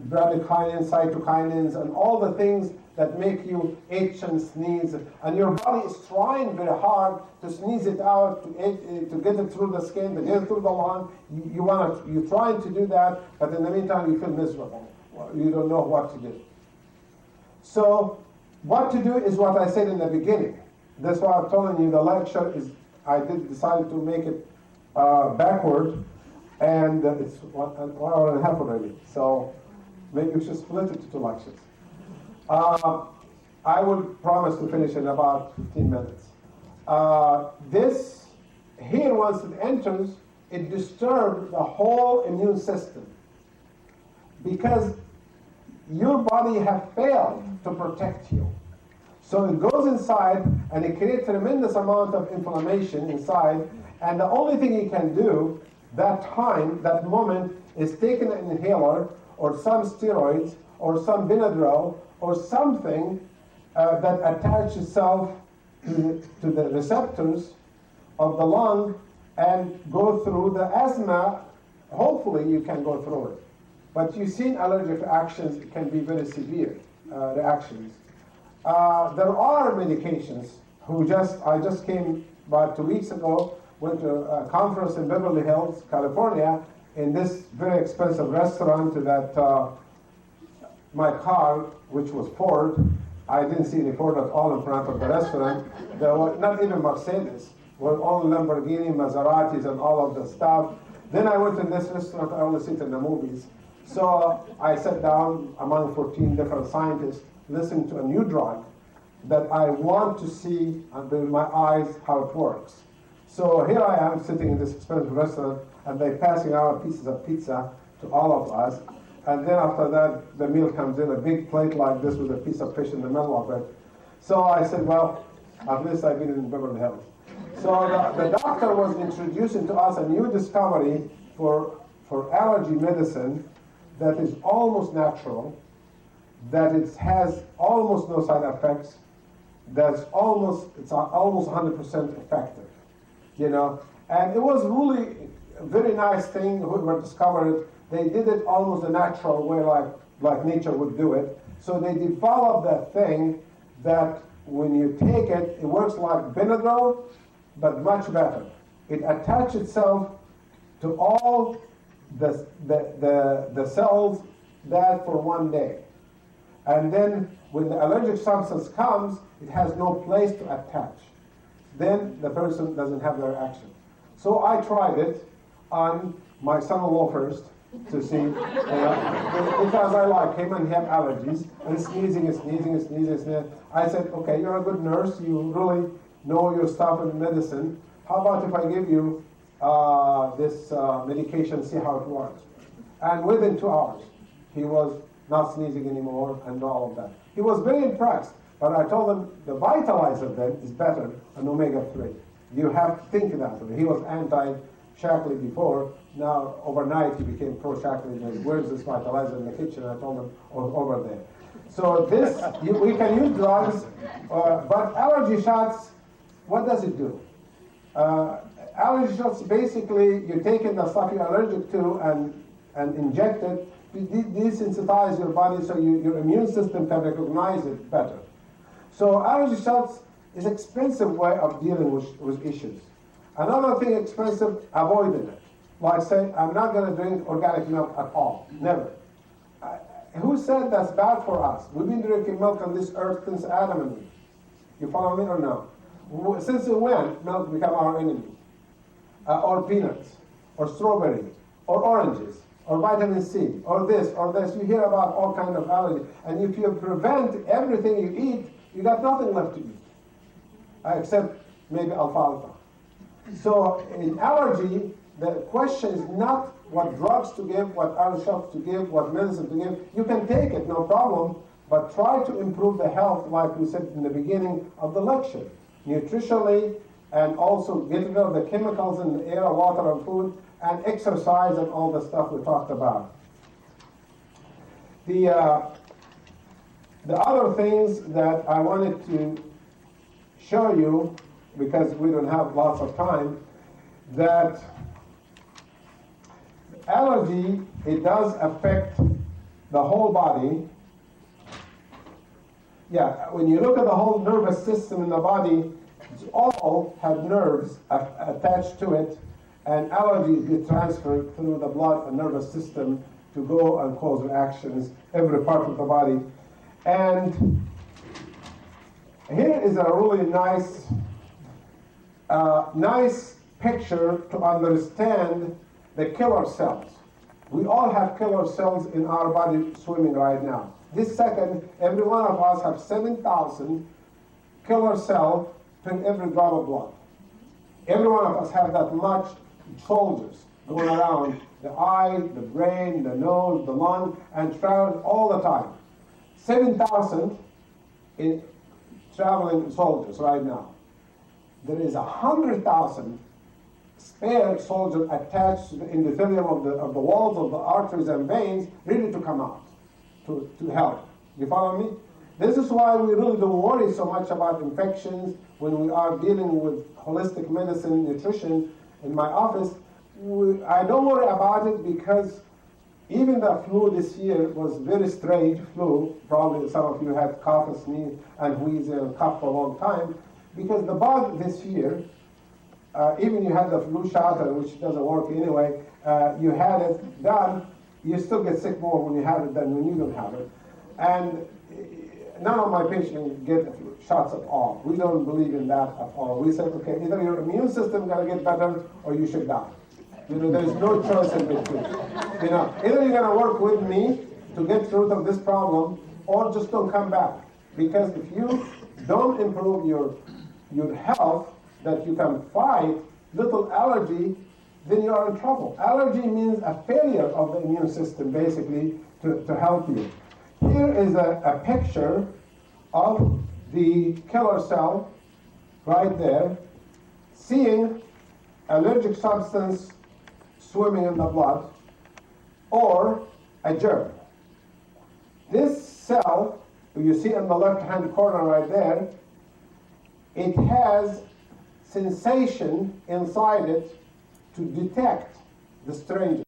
bradykinin, cytokinins, and all the things that make you itch and sneeze. And your body is trying very hard to sneeze it out, to get it through the skin, to get it through the lung. You're trying to do that, but in the meantime you feel miserable. You don't know what to do. So what to do is what I said in the beginning. That's why I'm telling you the lecture is, I did decide to make it backward, and it's 1 hour and a half already. So maybe we should split it to 2 lectures. I will promise to finish in about 15 minutes. This here, once it enters, it disturbs the whole immune system, because your body has failed to protect you. So it goes inside and it creates a tremendous amount of inflammation inside, and the only thing you can do that time, that moment, is take an inhaler or some steroids or some Benadryl or something that attaches itself to the receptors of the lung and go through the asthma. Hopefully you can go through it. But you've seen allergic reactions, it can be very severe reactions. There are medications I just came about 2 weeks ago, went to a conference in Beverly Hills, California, in this very expensive restaurant that my car, which was Ford, I didn't see any Ford at all in front of the restaurant. There was not even Mercedes, were all Lamborghini, Maseratis, and all of the stuff. Then I went to this restaurant, I only sit in the movies. So I sat down among 14 different scientists, listening to a new drug that I want to see under my eyes how it works. So here I am sitting in this expensive restaurant, and they're passing out pieces of pizza to all of us. And then after that, the meal comes in, a big plate like this with a piece of fish in the middle of it. So I said, well, at least I've been in Beverly Hills. So the doctor was introducing to us a new discovery for allergy medicine that is almost natural, that it has almost no side effects, it's almost 100% effective, you know. And it was really a very nice thing. Whoever discovered it, they did it almost a natural way, like nature would do it. So they developed that thing that when you take it, it works like Benadryl, but much better. It attaches itself to all the cells that for 1 day. And then when the allergic substance comes, it has no place to attach. Then the person doesn't have the reaction. So I tried it on my son-in-law first to see, because I like him and he has allergies, and sneezing. I said, okay, you're a good nurse, you really know your stuff in medicine. How about if I give you this medication, see how it works? And within 2 hours, he was not sneezing anymore and all of that. He was very impressed, but I told him the vitalizer then is better than omega-3. You have to think that. He was anti-Shaklee before. Now, overnight, he became pro-Shaklee. Where's this vitalizer in the kitchen? I told him, oh, over there. So this, we can use drugs, but allergy shots, what does it do? Allergy shots, basically, you're taking the stuff you're allergic to and inject it. Desensitize your body so your immune system can recognize it better. So allergy shots is an expensive way of dealing with issues. Another thing expensive, avoiding it. Like say, I'm not going to drink organic milk at all. Never. Who said that's bad for us? We've been drinking milk on this earth since Adam and Eve. You follow me or no? Since when milk became our enemy? Or peanuts, or strawberry, or oranges, or vitamin C, or this, or this. You hear about all kinds of allergies. And if you prevent everything you eat, you got nothing left to eat, except maybe alfalfa. So in allergy, the question is not what drugs to give, what allergy shots to give, what medicine to give. You can take it, no problem, but try to improve the health, like we said in the beginning of the lecture. Nutritionally, and also getting rid of the chemicals in the air, water, and food, and exercise and all the stuff we talked about. The other things that I wanted to show you, because we don't have lots of time, that allergy, it does affect the whole body. Yeah, when you look at the whole nervous system in the body, it's all have nerves attached to it, and allergies get transferred through the blood and nervous system to go and cause reactions every part of the body. And here is a really nice picture to understand the killer cells. We all have killer cells in our body swimming right now. This second, every one of us have 7,000 killer cells in every drop of blood. Every one of us have that much soldiers going around the eye, the brain, the nose, the lung, and traveling all the time. 7,000 traveling soldiers right now. There is 100,000 spare soldiers attached to the endothelium of the walls of the arteries and veins, ready to come out to help. You follow me? This is why we really don't worry so much about infections when we are dealing with holistic medicine, nutrition in my office. I don't worry about it because even the flu this year was very strange flu. Probably some of you had cough and sneeze and wheeze and cough for a long time, because the bug this year, even you had the flu shot, which doesn't work anyway, you had it done, you still get sick more when you have it than when you don't have it. And none of my patients get shots at all. We don't believe in that at all. We said, okay, either your immune system gonna get better or you should die. You know, there's no choice in between. You know, either you're gonna work with me to get through of this problem, or just don't come back. Because if you don't improve your health, that you can fight little allergy, then you are in trouble. Allergy means a failure of the immune system, basically, to help you. Here is a picture of the killer cell right there, seeing allergic substance swimming in the blood, or a germ. This cell, you see in the left-hand corner right there, it has sensation inside it to detect the strange